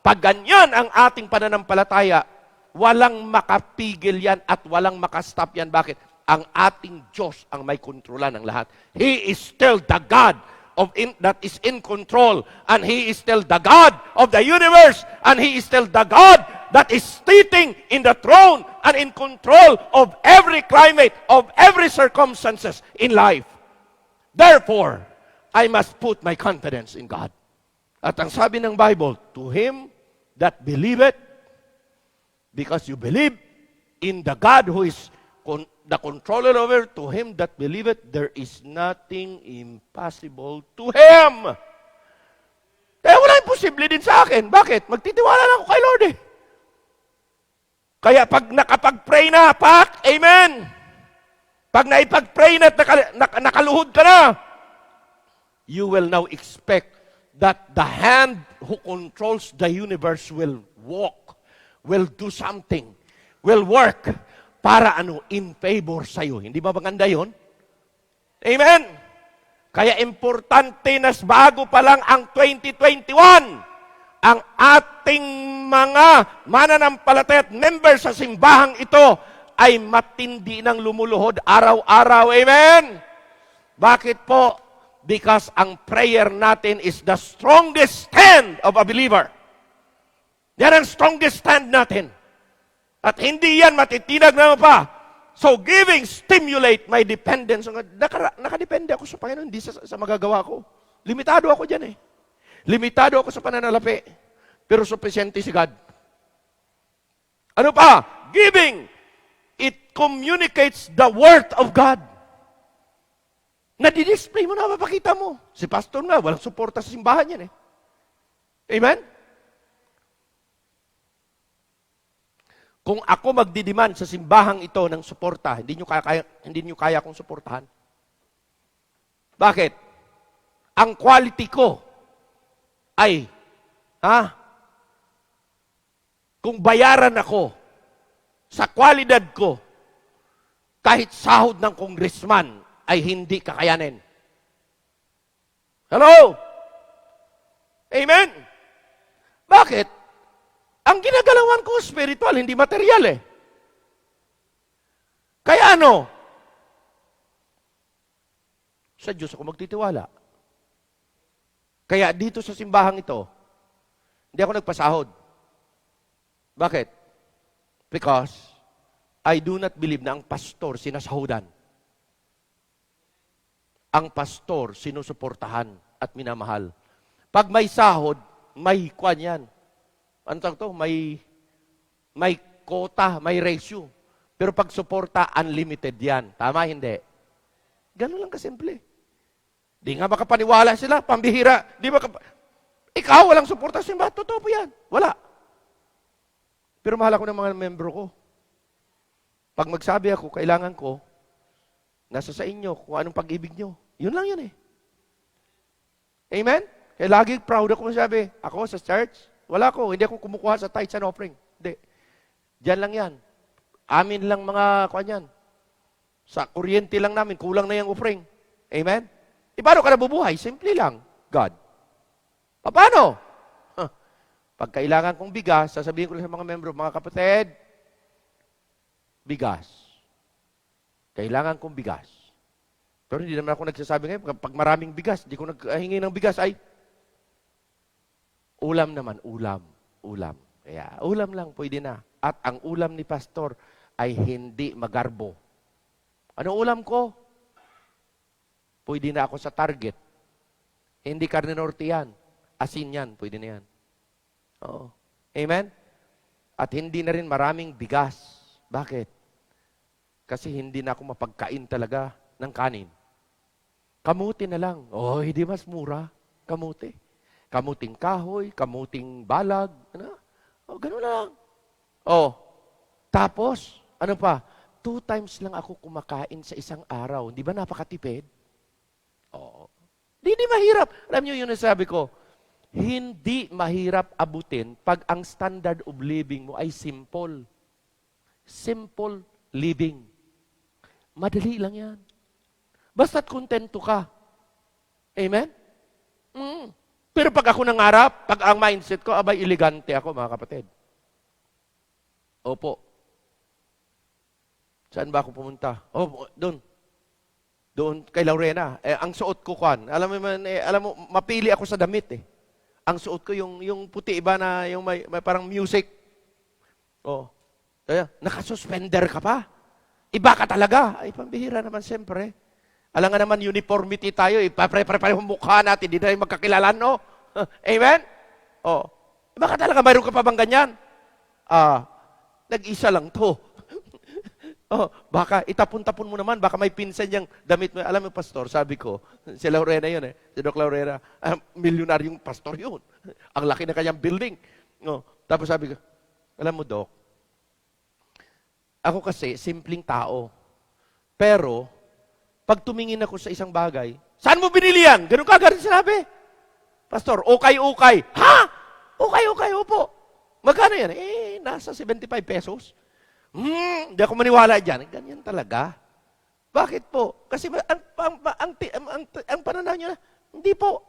Pag ganyan ang ating pananampalataya, walang makapigil yan at walang makastop yan. Bakit? Ang ating Diyos ang may kontrolan ng lahat. He is still the God that is in control, and He is still the God of the universe, and He is still the God that is sitting in the throne and in control of every climate, of every circumstances in life. Therefore, I must put my confidence in God. At ang sabi ng Bible, to him that believeth, because you believe in the God who is the controller over, to him that believeth, there is nothing impossible to him. Kaya wala imposible din sa akin. Bakit? Magtitiwala lang ako kay Lord eh. Kaya pag nakapag-pray na, Pak, amen. Pag naipag-pray na at nakaluhod ka na, you will now expect that the hand who controls the universe will walk, will do something, will work para in favor sa'yo. Hindi ba maganda yun? Amen? Kaya importante na bago pa lang ang 2021, ang ating mga mananampalataya at members sa simbahang ito ay matindi ng lumuluhod araw-araw. Amen? Bakit po? Because ang prayer natin is the strongest stand of a believer. Yan ang strongest stand natin. At hindi yan matitinag naman pa. So giving stimulate my dependence. Nakadepende ako sa Panginoon, hindi sa magagawa ko. Limitado ako dyan eh. Limitado ako sa pananalapi. Pero suficiente si God. Ano pa? Giving. It communicates the word of God. Nadi-display mo na, mapakita mo. Si pastor nga, walang suporta sa simbahan yan eh. Amen? Kung ako magdidiman sa simbahang ito ng suporta, hindi nyo kaya akong suportahan. Bakit? Ang quality ko ay, kung bayaran ako sa kwalidad ko, kahit sahod ng congressman ay hindi kakayanin. Hello? Amen? Bakit? Ang ginagalawan ko spiritual, hindi material eh. Kaya sa Diyos ako magtitiwala. Kaya dito sa simbahang ito, hindi ako nagpasahod. Bakit? Because I do not believe na ang pastor sinasahudan. Ang pastor sinusuportahan at minamahal. Pag may sahod, may kwan yan. Ano tawag to? May quota, may ratio. Pero pag suporta, unlimited yan. Tama, hindi? Ganun lang kasimple. Di nga makapaniwala sila, pambihira. Ikaw, walang suporta sa simbahan. Totoo po yan. Wala. Pero mahal ako ng mga membro ko. Pag magsabi ako, kailangan ko, nasa sa inyo kung anong pag-ibig nyo. Yun lang yun eh. Amen? Kaya lagi proud ako masabi, ako sa church, wala ko, hindi ako kumukuha sa tithes and offering. Hindi. Diyan lang yan. Amin lang mga kanyan. Sa kuryente lang namin, kulang na yung offering. Amen? Paano ka nabubuhay? Simple lang. God. Paano? Pag kailangan kong bigas, sasabihin ko lang sa mga membro, mga kapatid, bigas. Kailangan kong bigas. Pero hindi naman ako nagsasabi ngayon, pag maraming bigas, hindi ko naghingi ng bigas, ay ulam naman, ulam. Kaya ulam lang, pwede na. At ang ulam ni pastor ay hindi magarbo. Ano ulam ko? Pwede na ako sa Target. Hindi karne norte yan. Asin yan, pwede na yan. Oo. Amen? At hindi na rin maraming bigas. Bakit? Kasi hindi na ako mapagkain talaga ng kanin. Kamuti na lang. Oh, hindi mas mura. Kamuti. Kamuting kahoy, kamuting balag. Ano? Oh, ganun lang. Oh, tapos, ano pa? 2 times lang ako kumakain sa isang araw. Di ba napakatipid? Oo. Di mahirap. Alam niyo yun ang sabi ko, hindi mahirap abutin pag ang standard of living mo ay simple. Simple living. Madali lang yan. Basta't kontento ka. Amen? Pero pag ako nangarap, pag ang mindset ko, abay, elegante ako, mga kapatid. Opo. Saan ba ako pumunta? Oh, doon. Doon kay Laurena. Ang suot ko, alam mo, mapili ako sa damit eh. Ang suot ko, yung puti iba na, yung may parang music. Oh. Kaya, nakasuspender ka pa. Iba ka talaga. Ay, pambihira naman siyempre. Alam nga naman, uniformity tayo. Pare-pare mukha natin. Di na magkakilalan, no? Amen? Oh. Iba ka talaga. Mayroon ka pa bang ganyan? Nag-isa lang to. Oh, baka itapon-tapon mo naman. Baka may pinsan niyang damit mo. Alam mo, pastor, sabi ko, si Laurena yun eh. Si Doc Laurena, milyonaryong pastor yun. Ang laki na kanyang building. Oh. Tapos sabi ko, alam mo, Doc, ako kasi, simpleng tao. Pero, Pag tumingin ako sa isang bagay, saan mo binili yan? Ganun ka agad sinabi. Pastor, ukay-ukay. Ha? Ukay-ukay, opo. Magkano yan? Nasa 75 pesos. Hindi ako maniwala dyan. Ganyan talaga. Bakit po? Kasi ang pananaw nyo na, hindi po.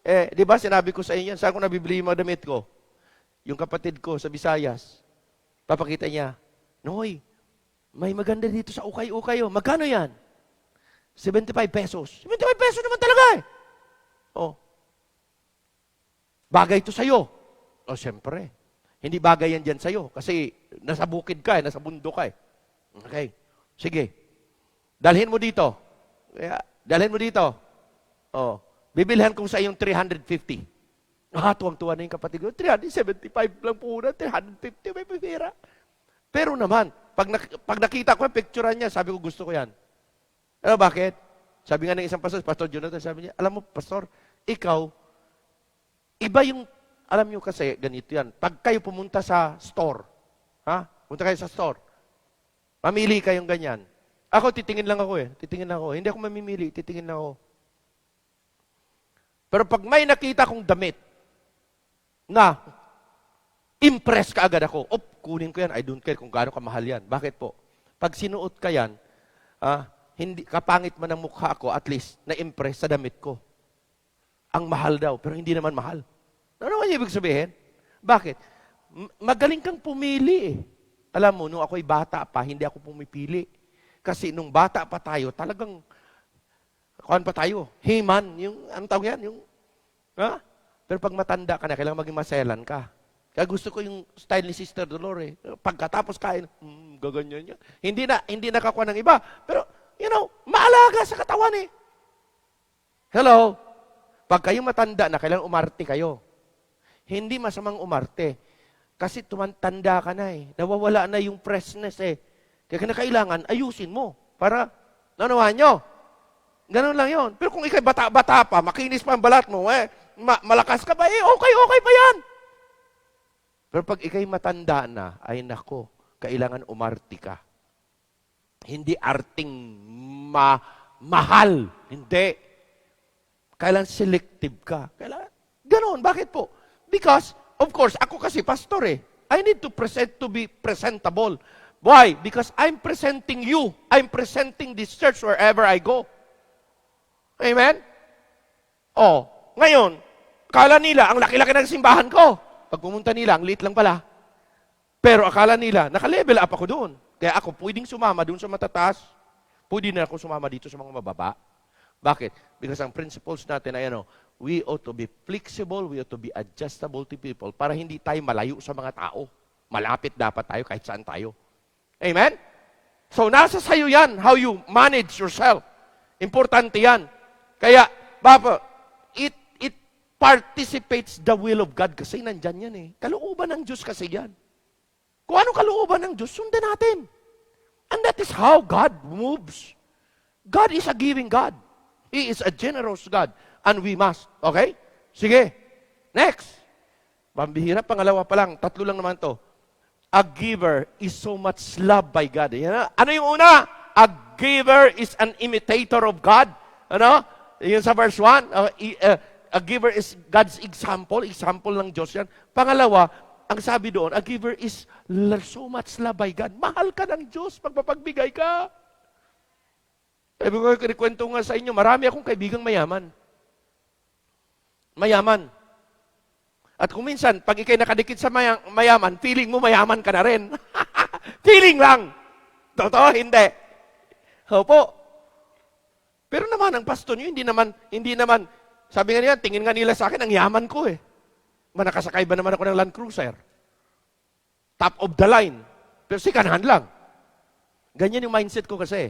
Di ba sinabi ko sa inyo, saan ko nabibili yung mga damit ko? Yung kapatid ko sa Visayas, papakita niya, Noy, may maganda dito sa ukay-ukay. Magkano yan? 75 pesos. 75 pesos naman talaga eh. Oh. Bagay ito sa'yo. O, siyempre. Hindi bagay yan dyan sa'yo. Kasi nasa bukid ka nasa bundok ka Okay. Sige. Dalhin mo dito. Dalhin mo dito. Oh. Bibilhan ko sa iyong 350. Tuwang-tuwa na yung kapatid ko. 375 lang po na. 350 may pipira. Pero naman, pag nakita ko yung picturean niya, sabi ko gusto ko yan. Ano bakit? Sabi nga ng isang pastor, Pastor Jonathan, sabi niya, alam mo, pastor, ikaw, iba yung, alam niyo kasi, ganito yan. Pag kayo pumunta sa store, punta kayo sa store, mamili kayong ganyan. Ako, titingin lang ako Titingin lang ako. Hindi ako mamimili, titingin lang ako. Pero pag may nakita kong damit, na, impress ka agad ako. Kunin ko yan, I don't care kung gaano kamahal yan. Bakit po? Pag sinuot ka yan, hindi kapangit man ang mukha ko, at least na-impress sa damit ko. Ang mahal daw, pero hindi naman mahal. Ano naman ibig sabihin? Bakit? Magaling kang pumili Alam mo, nung ako'y bata pa, hindi ako pumipili. Kasi nung bata pa tayo, talagang, kuhan pa tayo, himan, yung, anong tawag yan? Pero pag matanda ka na, kailangan maging maselan ka. Kaya gusto ko yung style ni Sister Dolores. Pagkatapos kain, gaganyan yan. Hindi nakakuha ng iba. Pero, maalaga sa katawan Hello? Pag kayo matanda na, kailangan umarte kayo. Hindi masamang umarte. Kasi tumantanda ka na Nawawala na yung freshness Kaya kailangan, ayusin mo. Para, nanuhan nyo. Ganun lang yon. Pero kung ikay bata-bata pa, makinis pa ang balat mo, malakas ka ba? Okay pa yan. Pero pag ikay matanda na, ay nako, kailangan umarti ka. Hindi arting mahal. Hindi. Kailangan selective ka. Ganon. Bakit po? Because, of course, ako kasi pastor I need to be presentable. Why? Because I'm presenting you. I'm presenting this church wherever I go. Amen? Ngayon, akala nila, ang laki-laki ng simbahan ko. Pag pumunta nila, ang liit lang pala. Pero akala nila, naka-level up ako doon. Kaya ako, pwedeng sumama doon sa matataas. Pwede na ako sumama dito sa mga mababa. Bakit? Because ang principles natin ay we ought to be flexible, we ought to be adjustable to people para hindi tayo malayo sa mga tao. Malapit dapat tayo kahit saan tayo. Amen? So, nasa sayo yan, how you manage yourself. Importante yan. Kaya, it participates the will of God kasi nandyan yan Kalooban ng Diyos kasi yan. Kung anong kalooban ng Diyos, sundan natin. And that is how God moves. God is a giving God. He is a generous God. And we must. Okay? Sige. Next. Pambihira, pangalawa pa lang. 3 lang naman to. A giver is so much loved by God. Ano yung una? A giver is an imitator of God. Yun sa verse 1. A giver is God's example. Example ng Diyos yan. Pangalawa, ang sabi doon, a giver is so much loved by God. Mahal ka ng Diyos pagpapagbigay ka. Sabi ko, kinikwento nga sa inyo, marami akong kaibigang mayaman. Mayaman. At kung minsan, pag ikay nakadikit sa mayaman, feeling mo mayaman ka na rin. Feeling lang. Totoo, hindi. Opo. Pero naman, ang pastor nyo, hindi naman, sabi nga niya, tingin nga nila sa akin, ang yaman ko Manakasakay ba naman ako ng Land Cruiser? Top of the line. Pero second hand lang. Ganyan yung mindset ko kasi.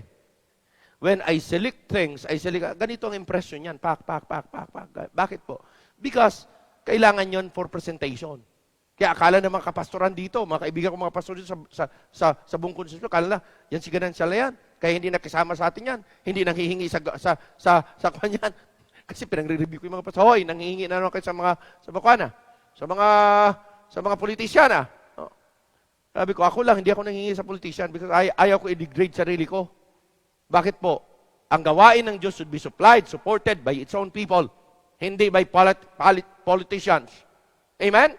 When I select things, ganito ang impression yan. Pak. Bakit po? Because, kailangan yon for presentation. Kaya akala ng mga kapastoran dito, mga kaibigan ko mga pastor dito sa buong konsensyo, akala na, yan si Ganancial na yan. Kaya hindi nakisama sa atin yan. Hindi nanghihingi sa kanyan. Kasi pinagre-review ko yung mga pastor. Hoy, nanghihingi na naman kayo sa bakwana. Sa mga politisyana. Sabi ko, ako lang, hindi ako nanghihingi sa politician because ayaw ko i-degrade sarili ko. Bakit po? Ang gawain ng Diyos should be supplied, supported by its own people, hindi by politicians. Amen?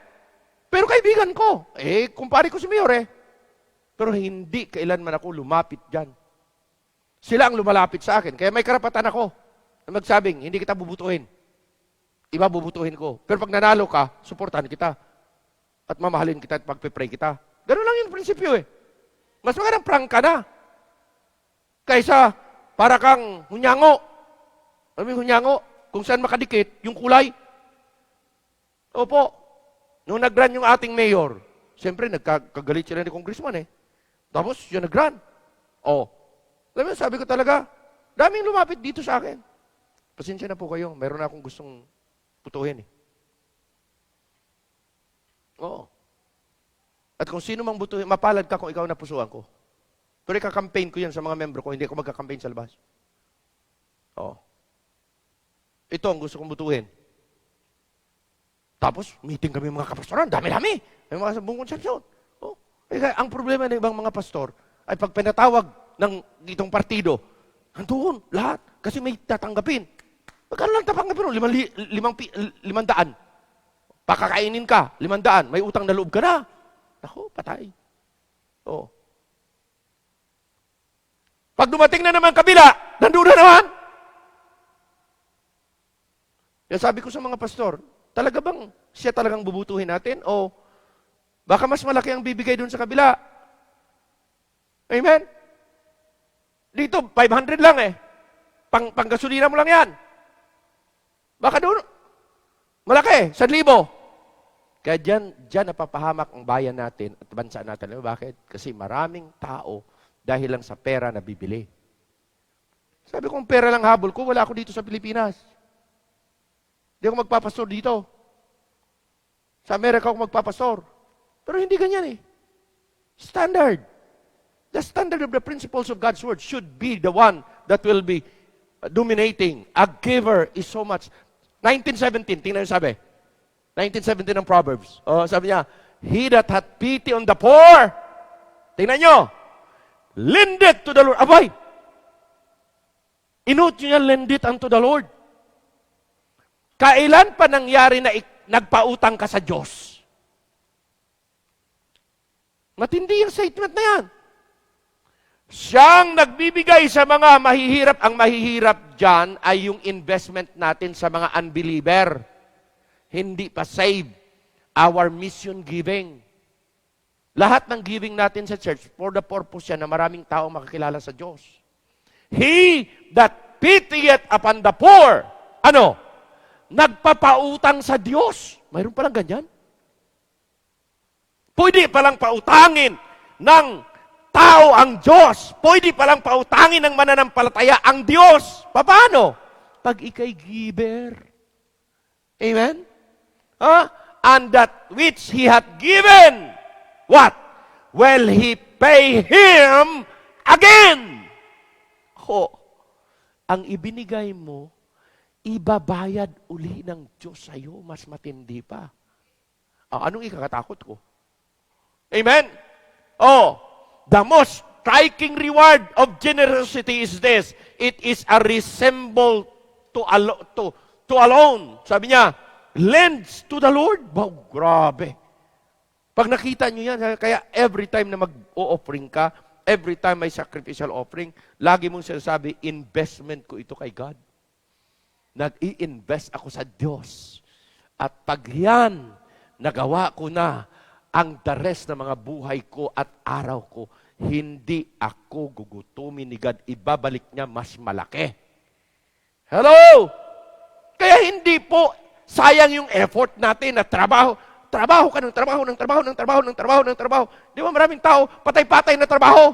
Pero kaibigan ko, kumpare ko si Mayor Pero hindi kailanman ako lumapit dyan. Sila ang lumalapit sa akin. Kaya may karapatan ako na magsabing, hindi kita bubutuhin. Iba bubutuhin ko. Pero pag nanalo ka, suportahan kita. At mamahalin kita at pagpipray kita. Ganun lang yung prinsipyo Mas magandang prank ka na. Kaysa para kang hunyango. Alam mo yung hunyango? Kung saan makadikit, yung kulay. Opo. Nung nag-run yung ating mayor, siyempre nagkagalit sila ni congressman Tapos siya nag-run. Alam mo, sabi ko talaga, daming lumapit dito sa akin. Pasensya na po kayo, meron na akong gustong putuhin Oo. At kung sino mang butuhin, mapalad ka kung ikaw napusuan ko. Pero ika-campaign ko yan sa mga membro ko, hindi ako magka-campaign sa labas. Ito ang gusto kong butuhin. Tapos, meeting kami mga kapastoran, dami-dami. May mga sa buong konsepsyon. Ang problema ng ibang mga pastor, ay pag pinatawag ng itong partido, nandoon, lahat. Kasi may tatanggapin. Magkano lang tatanggapin? 500. Pakakainin ka, 500. May utang na loob ka na. Ako, patay. Pag dumating na naman kabila, nandoon na naman. Kaya sabi ko sa mga pastor, talaga bang siya talagang bubutuhin natin? O baka mas malaki ang bibigay doon sa kabila? Amen? Dito, 500 lang panggasolina mo lang yan. Baka doon, malaki, 1,000. Kaya dyan napapahamak ang bayan natin at bansa natin. Bakit? Kasi maraming tao dahil lang sa pera na bibili. Sabi ko, kung pera lang habol ko, wala ako dito sa Pilipinas. Hindi ako magpapastor dito. Sa Amerika ako magpapastor. Pero hindi ganyan Standard. The standard of the principles of God's Word should be the one that will be dominating. A giver is so much. 1917, tingnan yung sabi. 1917 ng Proverbs. Sabi niya, he that hath pity on the poor, tingnan nyo, lend it to the Lord. Abay! Inote nyo yan, lend it unto the Lord. Kailan pa nangyari na nagpautang ka sa Diyos? Matindi yung statement na yan. Siyang nagbibigay sa mga mahihirap. Ang mahihirap dyan ay yung investment natin sa mga unbeliever. Hindi pa save. Our mission giving. Lahat ng giving natin sa church, for the purpose yan na maraming tao makakilala sa Diyos. He that pitieth upon the poor, nagpapautang sa Diyos. Mayroon palang ganyan? Pwede palang pautangin ng tao ang Diyos. Pwede palang pautangin ng mananampalataya ang Diyos. Paano? Pag ikay giver. Amen? And that which He hath given, what? Will He pay Him again? Ang ibinigay mo, ibabayad uli ng Diyos sa'yo. Mas matindi pa. Anong ikakatakot ko? Amen? The most striking reward of generosity is this. It is a resemble to alone. Sabi niya, lends to the Lord. Wow, grabe. Pag nakita niyo yan, kaya every time na mag-o-offering ka, every time may sacrificial offering, lagi mong sinasabi, investment ko ito kay God. Nag-i-invest ako sa Diyos. At pag yan, nagawa ko na, ang the rest ng mga buhay ko at araw ko, hindi ako gugutumin ni God. Ibabalik niya mas malaki. Hello? Kaya hindi po sayang yung effort natin na trabaho. Trabaho ka ng trabaho. Di ba maraming tao, patay-patay na trabaho.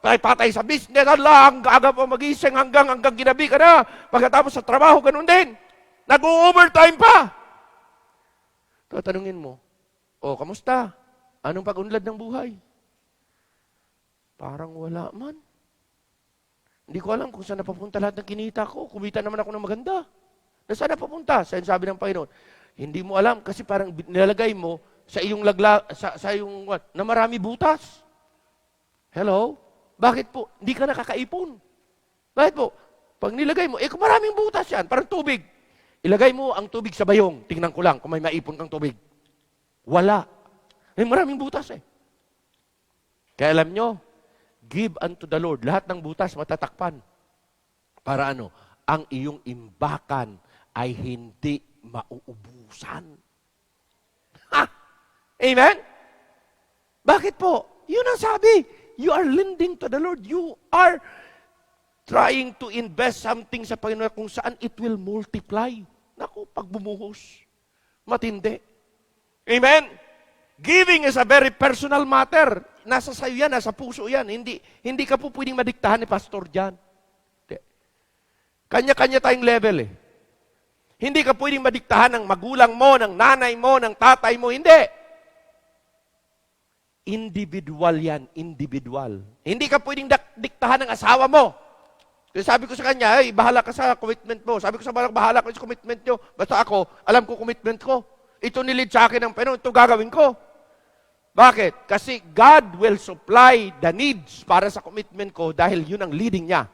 Patay-patay sa business. Hanggang aga pa magising, hanggang ginabi ka na. Pagkatapos sa trabaho, ganun din. Nag-overtime pa. Tatanungin mo, kamusta? Anong pag-unlad ng buhay? Parang wala man. Hindi ko alam kung saan napapunta lahat ng kinita ko. Kumita naman ako ng maganda. Saan napapunta? Saan sabi ng Panginoon? Hindi mo alam kasi parang nilalagay mo sa iyong sa iyong na marami butas. Hello? Bakit po? Hindi ka nakakaipon. Bakit po? Pag nilagay mo, kung maraming butas yan, parang tubig. Ilagay mo ang tubig sa bayong. Tingnan ko lang kung may maipon kang tubig. Wala. Maraming butas eh. Kaya alam nyo, give unto the Lord. Lahat ng butas matatakpan. Para ano? Ang iyong imbakan ay hindi mauubusan. Ha? Amen? Bakit po? Yun ang sabi. You are lending to the Lord. You are trying to invest something sa Panginoon kung saan it will multiply. Naku, pag bumuhos, matindi. Amen? Giving is a very personal matter. Nasa sayo yan, nasa puso yan. Hindi ka po pwedeng madiktahan ni pastor dyan. Kanya-kanya tayong level eh. Hindi ka pwedeng madiktahan ng magulang mo, ng nanay mo, ng tatay mo. Hindi. Individual yan, individual. Hindi ka pwedeng diktahan ng asawa mo. Kaya sabi ko sa kanya, hey, bahala ka sa commitment mo. Sabi ko sa bahala ka sa commitment nyo. Basta ako, alam ko commitment ko. Ito nilid sa akin ng Panginoon, ito gagawin ko. Bakit? Kasi God will supply the needs para sa commitment ko dahil yun ang leading niya.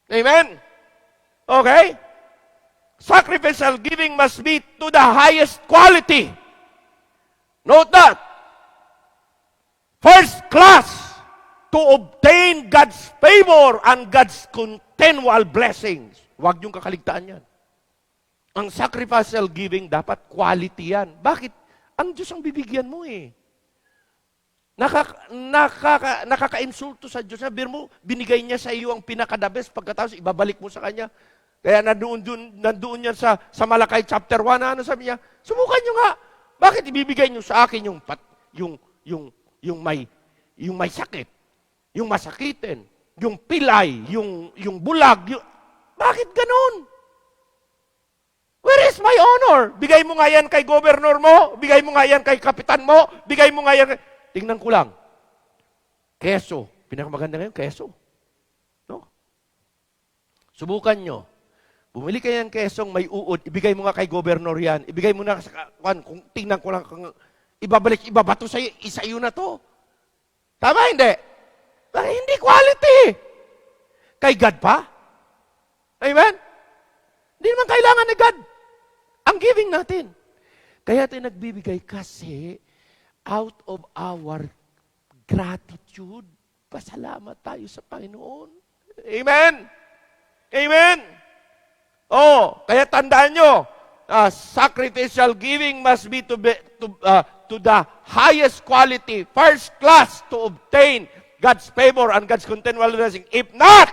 Amen? Okay? Sacrificial giving must be to the highest quality. Note that. First class to obtain God's favor and God's continual blessings. Huwag niyong kakaligtaan yan. Ang sacrificial giving, dapat quality yan. Bakit? Ang Diyos ang bibigyan mo eh. Nakaka-insulto sa Diyos. Sabi mo, binigay niya sa iyo ang pinaka-the best, pagkatapos ibabalik mo sa Kanya. Kaya nandoon yan sa Malakay chapter 1, ano sabi niya? Subukan niyo nga. Bakit ibibigay niyo sa akin yung may sakit? Yung masakitin, yung pilay, yung bulag, bakit ganun? Where is my honor? Bigay mo nga yan kay governor mo, bigay mo nga yan kay kapitan mo, bigay mo nga yan kay... Tingnan ko lang. Keso. Pinakamaganda ngayon, keso. No? Subukan nyo. Bumili kayo ng kesong may uod, ibigay mo nga kay governor yan, ibigay mo na sa kung tingnan ko lang, ibabato sa iyo na to. Tama, hindi? Hindi quality. Kay God pa? Amen? Hindi naman kailangan ni God ang giving natin. Kaya tayo nagbibigay kasi out of our gratitude, pasalamat tayo sa Panginoon. Amen? Amen? Kaya tandaan nyo, sacrificial giving must be to the highest quality, first class to obtain God's favor and God's continual blessing. If not,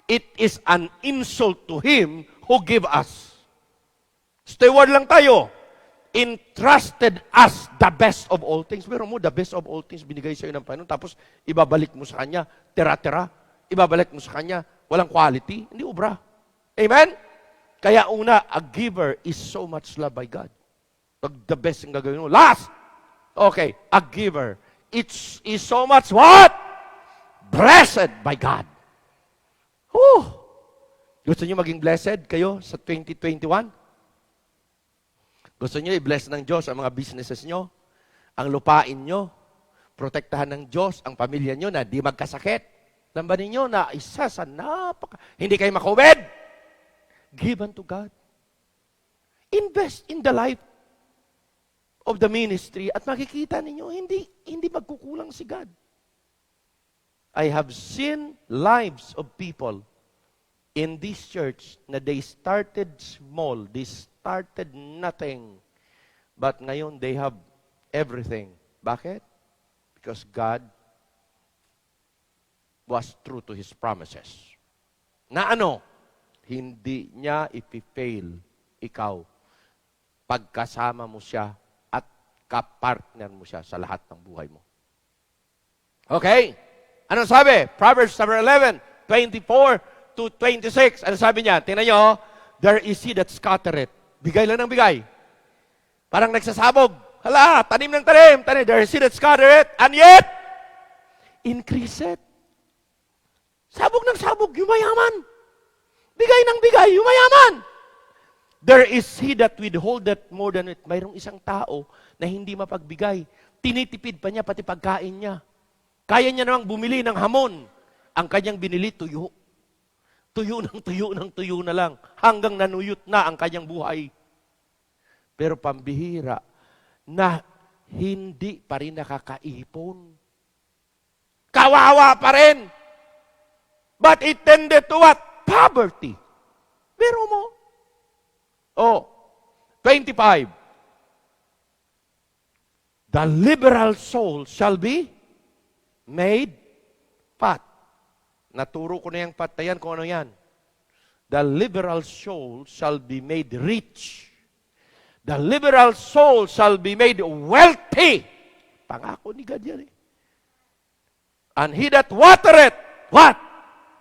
it is an insult to Him who gave us. Steward lang tayo. Entrusted us the best of all things. Pero mo, the best of all things binigay sa iyo ng Panginoon, tapos ibabalik mo sa Kanya, tira-tira. Ibabalik mo sa Kanya, walang quality, hindi ubra. Amen? Kaya una, a giver is so much loved by God. The best yung gagawin mo. Last! Okay, a giver. It is so much what? Blessed by God. Gusto niyo maging blessed kayo sa 2021? Gusto niyo i-bless ng Diyos ang mga businesses niyo, ang lupain niyo, protektahan ng Diyos ang pamilya niyo na di magkasakit. Lambanin niyo na isa sa hindi kayo ma-COVID. Give unto God. Invest in the life of the ministry at makikita ninyo, hindi magkukulang si God. I have seen lives of people in this church na they started small, they started nothing, but ngayon they have everything. Bakit? Because God was true to His promises. Na ano? Hindi niya ipifail ikaw pagkasama mo siya kapartner mo siya sa lahat ng buhay mo. Okay? Ano sabi? Proverbs 11, 24 to 26. Ano sabi niya? Tingnan nyo, there is seed that scattereth. Bigay lang ng bigay. Parang nagsasabog. Hala, tanim ng tanim. There is seed that scattereth, and yet, increaseth. Sabog ng sabog, yumayaman. Bigay ng bigay, yumayaman. There is he that withholdeth more than it. Mayroong isang tao na hindi mapagbigay. Tinitipid pa niya pati pagkain niya. Kaya niya namang bumili ng hamon. Ang kanyang binili, tuyo. tuyo na lang, hanggang nanuyot na ang kanyang buhay. Pero pambihira na hindi pa rin nakakaipon. Kawawa pa rin. But it tended to what? Poverty. Pero mo. 25. The liberal soul shall be made fat. Naturo ko na yung fat na yan kung ano yan. The liberal soul shall be made rich. The liberal soul shall be made wealthy. Pangako ni God yan eh. And he that watereth, what?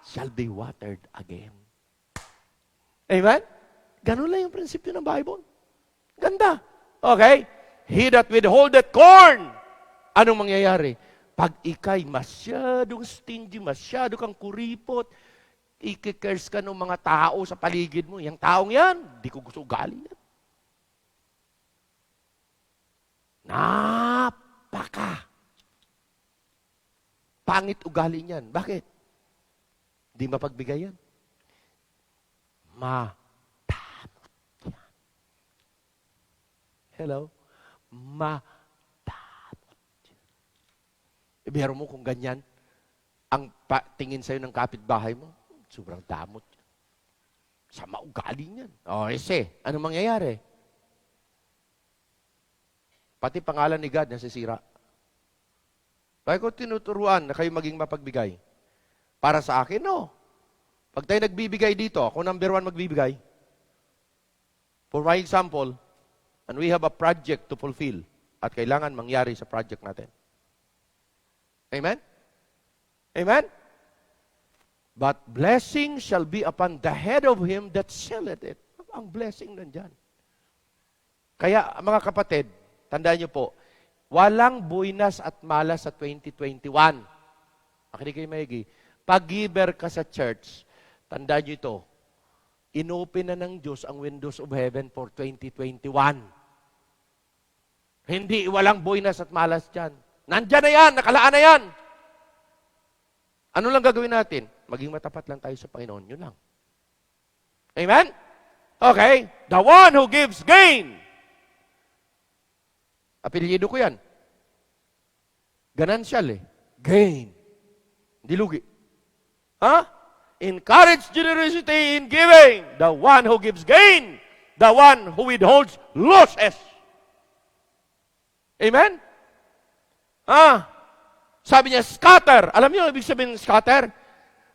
Shall be watered again. Amen? Ganun lang yung prinsipyo ng Bible. Ganda. Okay? He that withholdeth corn. Anong mangyayari? Pag ikay masyadong stingy, masyado kang kuripot, ikikers ka ng mga tao sa paligid mo. Yung taong yan, di ko gusto ugali yan. Napaka pangit ugali niyan. Bakit? Di mapagbigay yan. Matamot yan. Hello? Matamot yan. Ibiharo mo kung ganyan, ang tingin sa'yo ng kapitbahay mo, sobrang damot yan. Sama ugali niyan. Ano mangyayari? Pati pangalan ni God nasisira. Kaya ko tinuturuan na kayo maging mapagbigay. Para sa akin, no. Pag tayo nagbibigay dito, ako number 1 magbibigay. For my example, and we have a project to fulfill at kailangan mangyari sa project natin. Amen? Amen? But blessing shall be upon the head of him that selleth it. Ang blessing nandyan. Kaya, mga kapatid, tandaan niyo po, walang buinas at malas sa 2021. Makinig kayo maigi. Pag-giver ka sa church, tandaan niyo ito, inopen na ng Diyos ang windows of heaven for 2021. Hindi, walang buinas at malas dyan. Nandyan na yan, nakalaan na yan. Ano lang gagawin natin? Maging matapat lang tayo sa Panginoon. Yun lang. Amen? Okay. The one who gives gain. Apelyido ko yan. Ganansyal eh. Gain. Hindi lugi. Encourage generosity in giving. The one who gives gain. The one who withholds losses. Amen? Sabi niya, scatter. Alam niyo ibig sabihin ng scatter?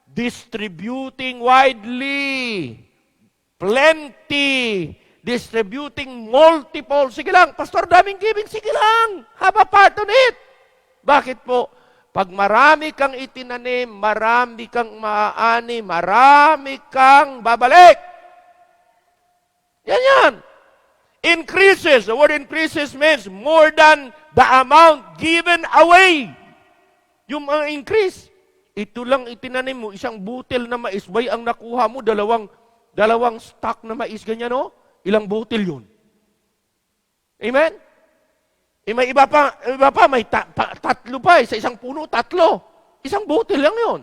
Distributing widely. Plenty. Distributing multiple. Sige lang, Pastor, daming giving. Sige lang. Have a part on it. Bakit po? Pag marami kang itinanim, marami kang maaani, marami kang babalik. Yan. Increases. The word increases means more than the amount given away. Yung mga increase. Ito lang itinanim mo, isang butil na mais, bay ang nakuha mo, dalawang stock na mais, ganyan o? Ilang butil yun? Amen? May iba pa, may tatlo pa sa isang puno, tatlo. Isang butil lang yun.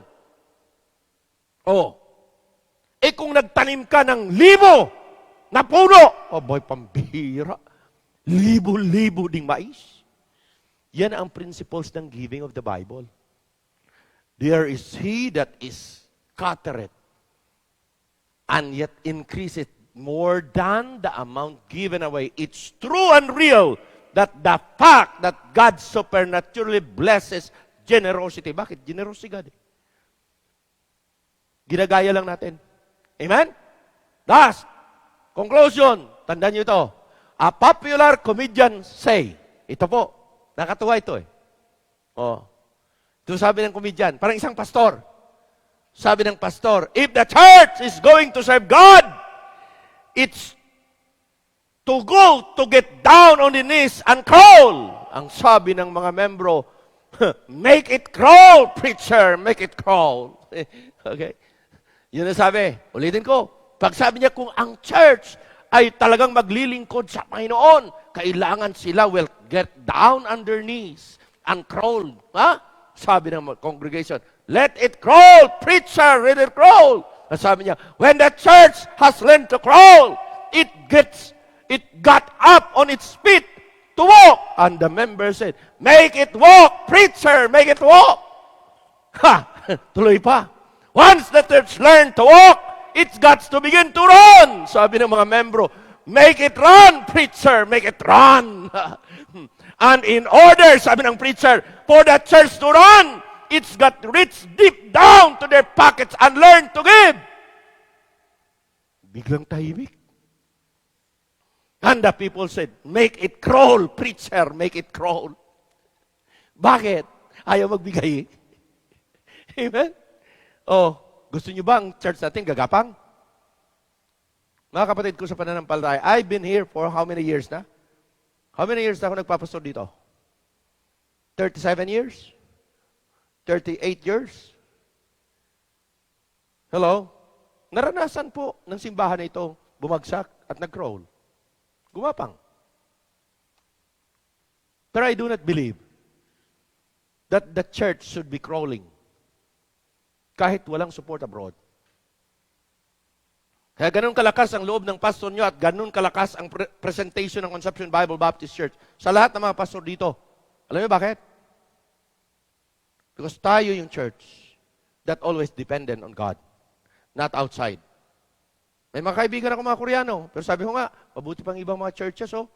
Kung nagtanim ka ng 1,000 na puno, boy, pambihira. 1,000 ding mais. Yan ang principles ng giving of the Bible. There is he that is scattereth, and yet increaseth more than the amount given away. It's true and real that the fact that God supernaturally blesses generosity. Bakit? Generous si God. Ginagaya lang natin. Amen? Last, conclusion. Tandaan niyo ito. A popular comedian say. Ito po. Nakatuwa ito eh. Ito sabi ng comedian. Parang isang pastor. Sabi ng pastor, if the church is going to serve God, it's to go to get down on the knees and crawl. Ang sabi ng mga membro, make it crawl, preacher, make it crawl. Okay? Yun ang sabi. Ulitin ko. Pag sabi niya kung ang church ay talagang maglilingkod sa Panginoon, kailangan sila will get down on their knees and crawl. Sabi ng congregation, let it crawl, preacher, let it crawl. At sabi niya, when the church has learned to crawl, it got up on its feet to walk. And the member said, make it walk, preacher, make it walk. Ha! Tuloy pa. Once the church learned to walk, it's got to begin to run. Sabi ng mga membro, make it run, preacher, make it run. And in order, sabi ng preacher, for the church to run, it's got to reach deep down to their pockets and learn to give. Biglang tahimik. And the people said, make it crawl, preacher, make it crawl. Bakit? Ayaw magbigay. Amen? Oh, gusto niyo ba ang church natin gagapang? Mga kapatid ko sa pananampalataya, I've been here for how many years na? How many years na ako nagpapastor dito? 37 years? 38 years? Hello? Naranasan po ng simbahan na ito bumagsak at nag-crawl. Gumapang. But I do not believe that the church should be crawling kahit walang support abroad. Kaya ganun kalakas ang loob ng pastor nyo at ganun kalakas ang presentation ng Conception Bible Baptist Church sa lahat ng mga pastor dito. Alam niyo bakit? Because tayo yung church that always dependent on God, not outside. May mga kaibigan ako mga Koreano, pero sabi ko nga, mabuti pang ibang mga churches, oh,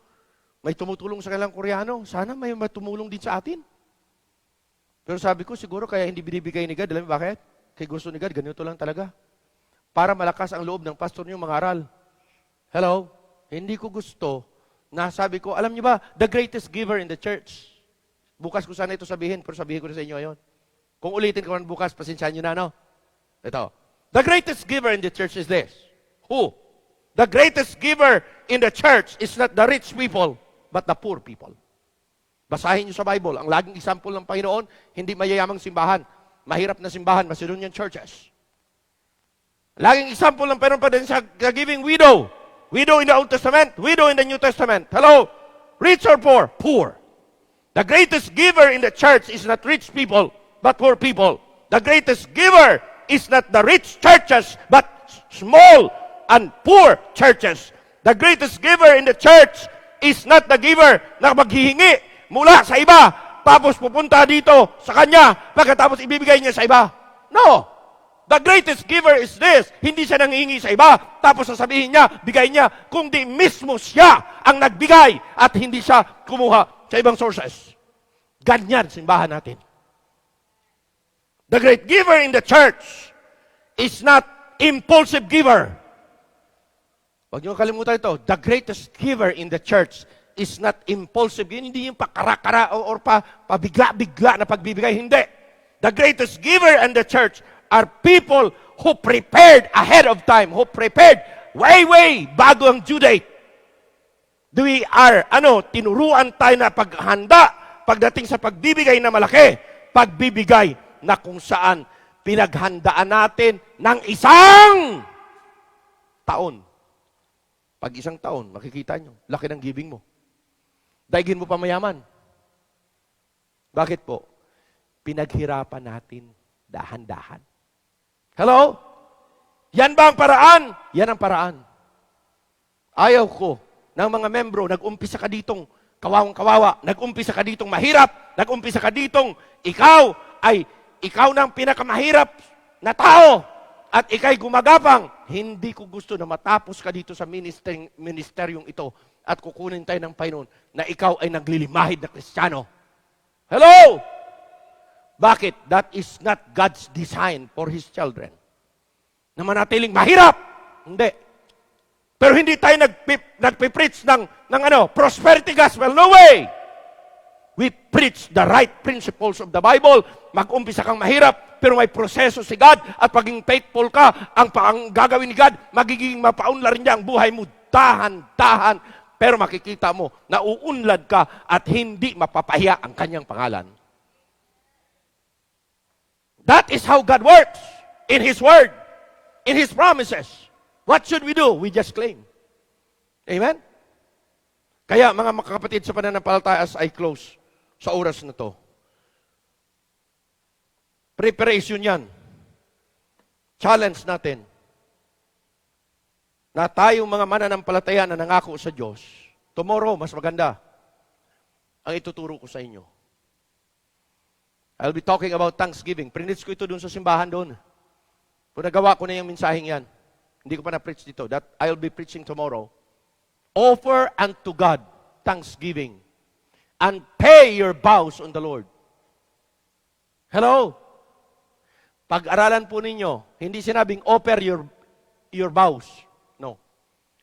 may tumutulong sa kanilang Koreano. Sana may matumulong din sa atin. Pero sabi ko, siguro kaya hindi binibigay ni God. Alam mo bakit? Kaya gusto ni God, ganito lang talaga. Para malakas ang loob ng pastor niyo mangaral. Hello? Hindi ko gusto na sabi ko, alam niyo ba, the greatest giver in the church. Bukas ko sana ito sabihin, pero sabihin ko na sa inyo ngayon. Kung ulitin ko man bukas, pasensyahan niyo na, no? Ito. The greatest giver in the church is this. Who? The greatest giver in the church is not the rich people, but the poor people. Basahin niyo sa Bible. Ang laging example ng Panginoon, hindi mayayamang simbahan. Mahirap na simbahan, Macedonian churches. Laging example ng Panginoon pa din sa giving widow. Widow in the Old Testament, widow in the New Testament. Hello? Rich or poor? Poor. The greatest giver in the church is not rich people, but poor people. The greatest giver is not the rich churches, but small and poor churches. The greatest giver in the church is not the giver na maghihingi mula sa iba, tapos pupunta dito sa kanya, pagkatapos ibibigay niya sa iba. No! The greatest giver is this. Hindi siya nangihingi sa iba, tapos sasabihin niya, bigay niya, kundi mismo siya ang nagbigay at hindi siya kumuha sa ibang sources. Ganyan simbahan natin. The great giver in the church is not impulsive giver. Huwag niyo kalimutan ito. The greatest giver in the church is not impulsive. Yun, hindi yung pakara-kara or pabigla-bigla na pagbibigay. Hindi. The greatest giver in the church are people who prepared ahead of time, who prepared way bago ang due date. We are, tinuruan tayo na paghanda pagdating sa pagbibigay na malaki, pagbibigay na kung saan pinaghandaan natin ng isang taon. Pag isang taon, makikita nyo, laki ng giving mo. Daigin mo pa mayaman. Bakit po? Pinaghirapan natin dahan-dahan. Hello? Yan ba ang paraan? Yan ang paraan. Ayaw ko ng mga membro, nag-umpisa ka ditong kawawang-kawawa, nag-umpisa ka ditong mahirap, nag-umpisa ka ditong ikaw ng pinakamahirap na tao at ikay gumagapang. Hindi ko gusto na matapos ka dito sa ministeryong ito at kukunin tayo ng Panginoon na ikaw ay naglilimahid na Kristiyano. Hello? Bakit? That is not God's design for His children. Na manatiling mahirap. Hindi. Pero hindi tayo nagpipreach ng prosperity gospel. No way! We preach the right principles of the Bible. Mag-umpisa kang mahirap, pero may proseso si God at paging faithful ka, ang gagawin ni God, magiging mapaunlad rin niya ang buhay mo. Dahan-dahan. Pero makikita mo, nauunlad ka at hindi mapapahiya ang kanyang pangalan. That is how God works in His Word, in His promises. What should we do? We just claim. Amen? Kaya mga kapatid sa pananampalataya, as I close sa oras na to, preparation yan. Challenge natin na tayong mga mananampalataya na nangako sa Diyos, tomorrow, mas maganda ang ituturo ko sa inyo. I'll be talking about Thanksgiving. Prinits ko ito doon sa simbahan doon. Kung nagawa ko na yung mensaheng yan, hindi ko pa na-preach dito. That I'll be preaching tomorrow. Offer unto God thanksgiving and pay your vows on the Lord. Hello? Pag-aralan po ninyo, hindi sinabing offer your vows. No.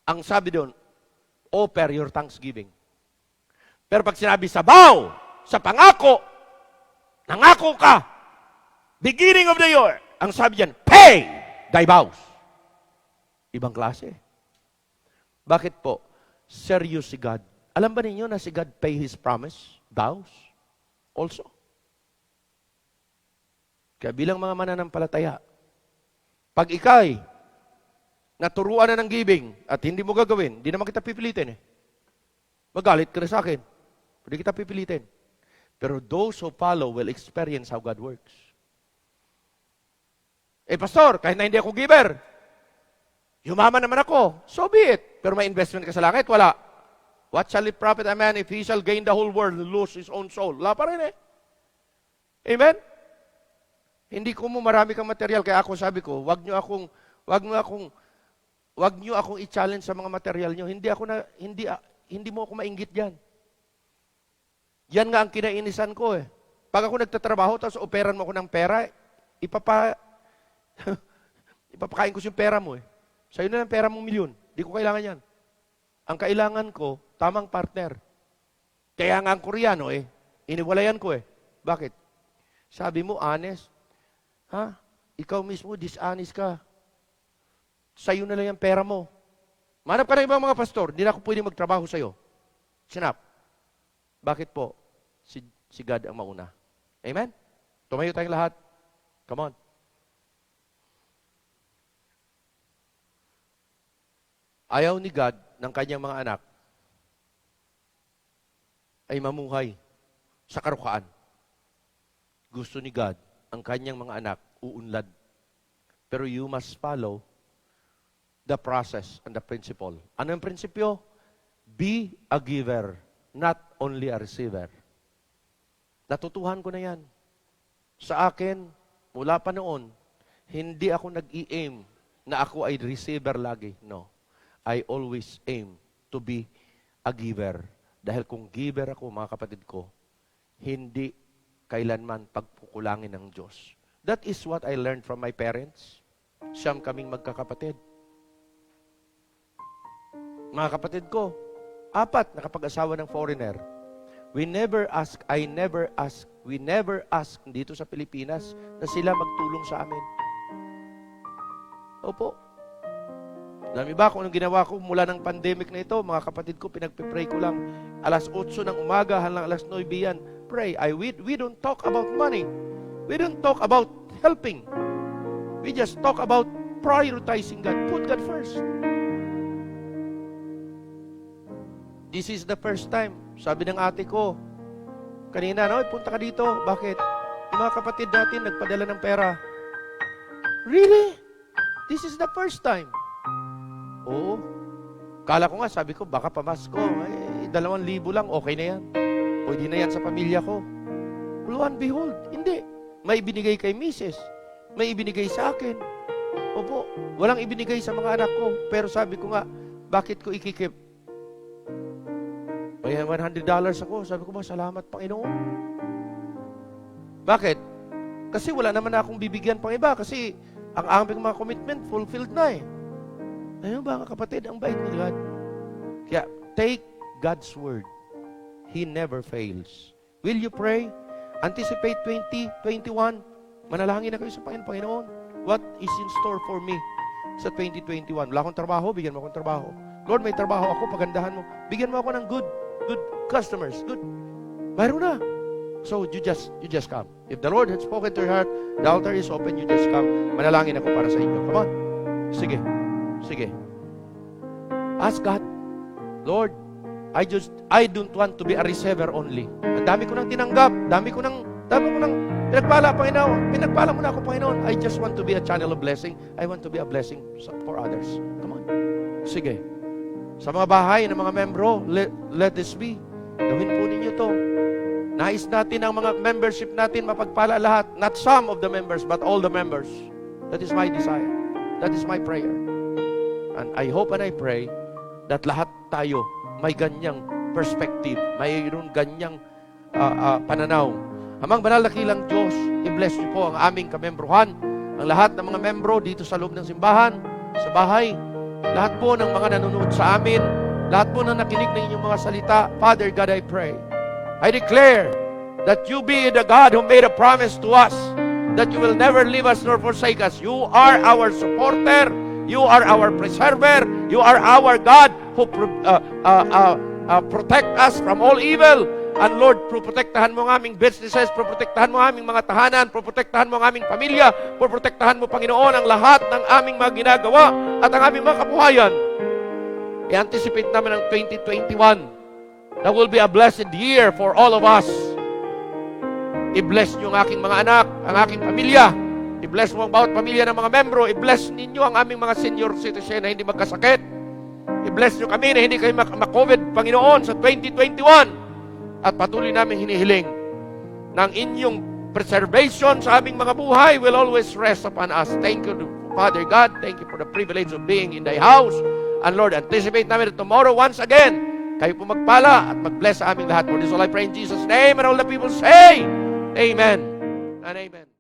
Ang sabi doon, offer your thanksgiving. Pero pag sinabi sa vow, sa pangako, nangako ka, beginning of the year, ang sabi diyan, pay thy vows. Ibang klase. Bakit po? Serious si God. Alam ba ninyo na si God pay His promise, vows, also? Kaya bilang mga mananampalataya, pag ikay naturuan na ng giving at hindi mo gagawin, hindi naman kita pipilitin eh. Magalit ka na sa akin. Hindi kita pipilitin. Pero those who follow will experience how God works. Pastor, kahit na hindi ako giver, yumaman naman ako, so be it. Pero may investment ka sa langit, wala. What shall it profit a man if he shall gain the whole world and lose his own soul? Wala pa rin eh. Amen? Hindi ko mo marami kang material, kaya ako sabi ko, wag niyo akong i-challenge sa mga material niyo. Hindi mo ako mainggit diyan. Yan nga ang kinainisan ko eh. Pag ako nagtatrabaho, tapos operan mo ako ng pera, ipapakain ko yung pera mo eh. Sa'yo na lang pera mong milyon. Di ko kailangan yan. Ang kailangan ko, tamang partner. Kaya nga ang Koreano eh, iniwalayan ko eh. Bakit? Sabi mo, honest. Ha? Ikaw mismo, dishonest ka. Sa'yo na lang yung pera mo. Manap ka na ibang mga pastor, hindi na ako pwede magtrabaho sa'yo. Sinap. Bakit po? Si God ang mauna. Amen? Tumayo tayong lahat. Come on. Ayaw ni God ng kanyang mga anak ay mamuhay sa karukaan. Gusto ni God ang kanyang mga anak uunlad. Pero you must follow the process and the principle. Ano yung prinsipyo? Be a giver, not only a receiver. Natutuhan ko na yan. Sa akin, mula pa noon, hindi ako nag-i-aim na ako ay receiver lagi. No. I always aim to be a giver. Dahil kung giver ako, mga kapatid ko, hindi kailanman pagkukulangin ng Diyos. That is what I learned from my parents. Siyam kaming magkakapatid. Mga kapatid ko, 4 nakapag-asawa ng foreigner. We never ask dito sa Pilipinas na sila magtulong sa amin. Opo. Dami ba kung anong ginawa ko mula ng pandemic na ito, mga kapatid ko, pinagpipray ko lang. 8:00 ng umaga hanggang 9:00 yan. Pray. We don't talk about money. We don't talk about helping. We just talk about prioritizing God. Put God first. This is the first time. Sabi ng ate ko, kanina, no, punta ka dito. Bakit? Yung mga kapatid natin nagpadala ng pera. Really? This is the first time. Oo. Kala ko nga, sabi ko, baka pamasko. 2,000 lang, okay na yan. Pwede na yan sa pamilya ko. Lo and behold, hindi. May ibinigay kay Mrs. May ibinigay sa akin. Opo, walang ibinigay sa mga anak ko. Pero sabi ko nga, bakit ko ikikip? May $100 ako. Sabi ko ba, salamat Panginoon. Bakit? Kasi wala naman akong bibigyan pang iba. Kasi ang aming mga commitment, fulfilled na eh. Ayun ba, kapatid, ang bait ni God. Kaya, take God's word. He never fails. Will you pray? Anticipate 2021. Manalangin na kayo sa Panginoon. What is in store for me sa 2021? Wala akong trabaho, bigyan mo akong trabaho. Lord, may trabaho ako, pagandahan mo. Bigyan mo ako ng good customers. Good. Mayroon na. So, you just come. If the Lord had spoken to your heart, the altar is open, you just come. Manalangin ako para sa inyo. Come on. Sige. Ask God, Lord, I don't want to be a receiver only. Ang dami ko nang tinanggap, dami ko nang pinagpala, Panginoon. Pinagpala mo na ako, Panginoon. I just want to be a channel of blessing. I want to be a blessing for others. Come on. Sige. Sa mga bahay ng mga membro, let this be. Gawin po ninyo to. Nais natin ang mga membership natin mapagpala lahat. Not some of the members, but all the members. That is my desire. That is my prayer. And I hope and I pray that lahat tayo may ganyang perspective, mayroon ganyang pananaw. Amang banal na kilang Diyos, i-bless niyo po ang aming kamembruhan, ang lahat ng mga membro dito sa loob ng simbahan, sa bahay, lahat po ng mga nanonood sa amin, lahat po na nakinig ng inyong mga salita. Father God, I pray, I declare that you be the God who made a promise to us that you will never leave us nor forsake us. You are our supporter. You are our preserver. You are our God who protect us from all evil. And Lord, protektahan mo ang aming businesses, protektahan mo ang aming mga tahanan, protektahan mo ang aming pamilya, protektahan mo, Panginoon, ang lahat ng aming mga ginagawa at ang aming mga kabuhayan. I-anticipate namin ang 2021. That will be a blessed year for all of us. I-bless niyo ang aking mga anak, ang aking pamilya. I-bless mo ang bawat pamilya ng mga membro. I-bless ninyo ang aming mga senior citizen na hindi magkasakit. I-bless niyo kami na hindi kayo ma-COVID, Panginoon, sa 2021. At patuloy namin hinihiling ng inyong preservation sa aming mga buhay will always rest upon us. Thank you, Father God. Thank you for the privilege of being in thy house. And Lord, anticipate namin that tomorrow once again, kayo po magpala at mag-bless sa aming lahat. For this all I pray in Jesus' name, and all the people say, Amen and Amen.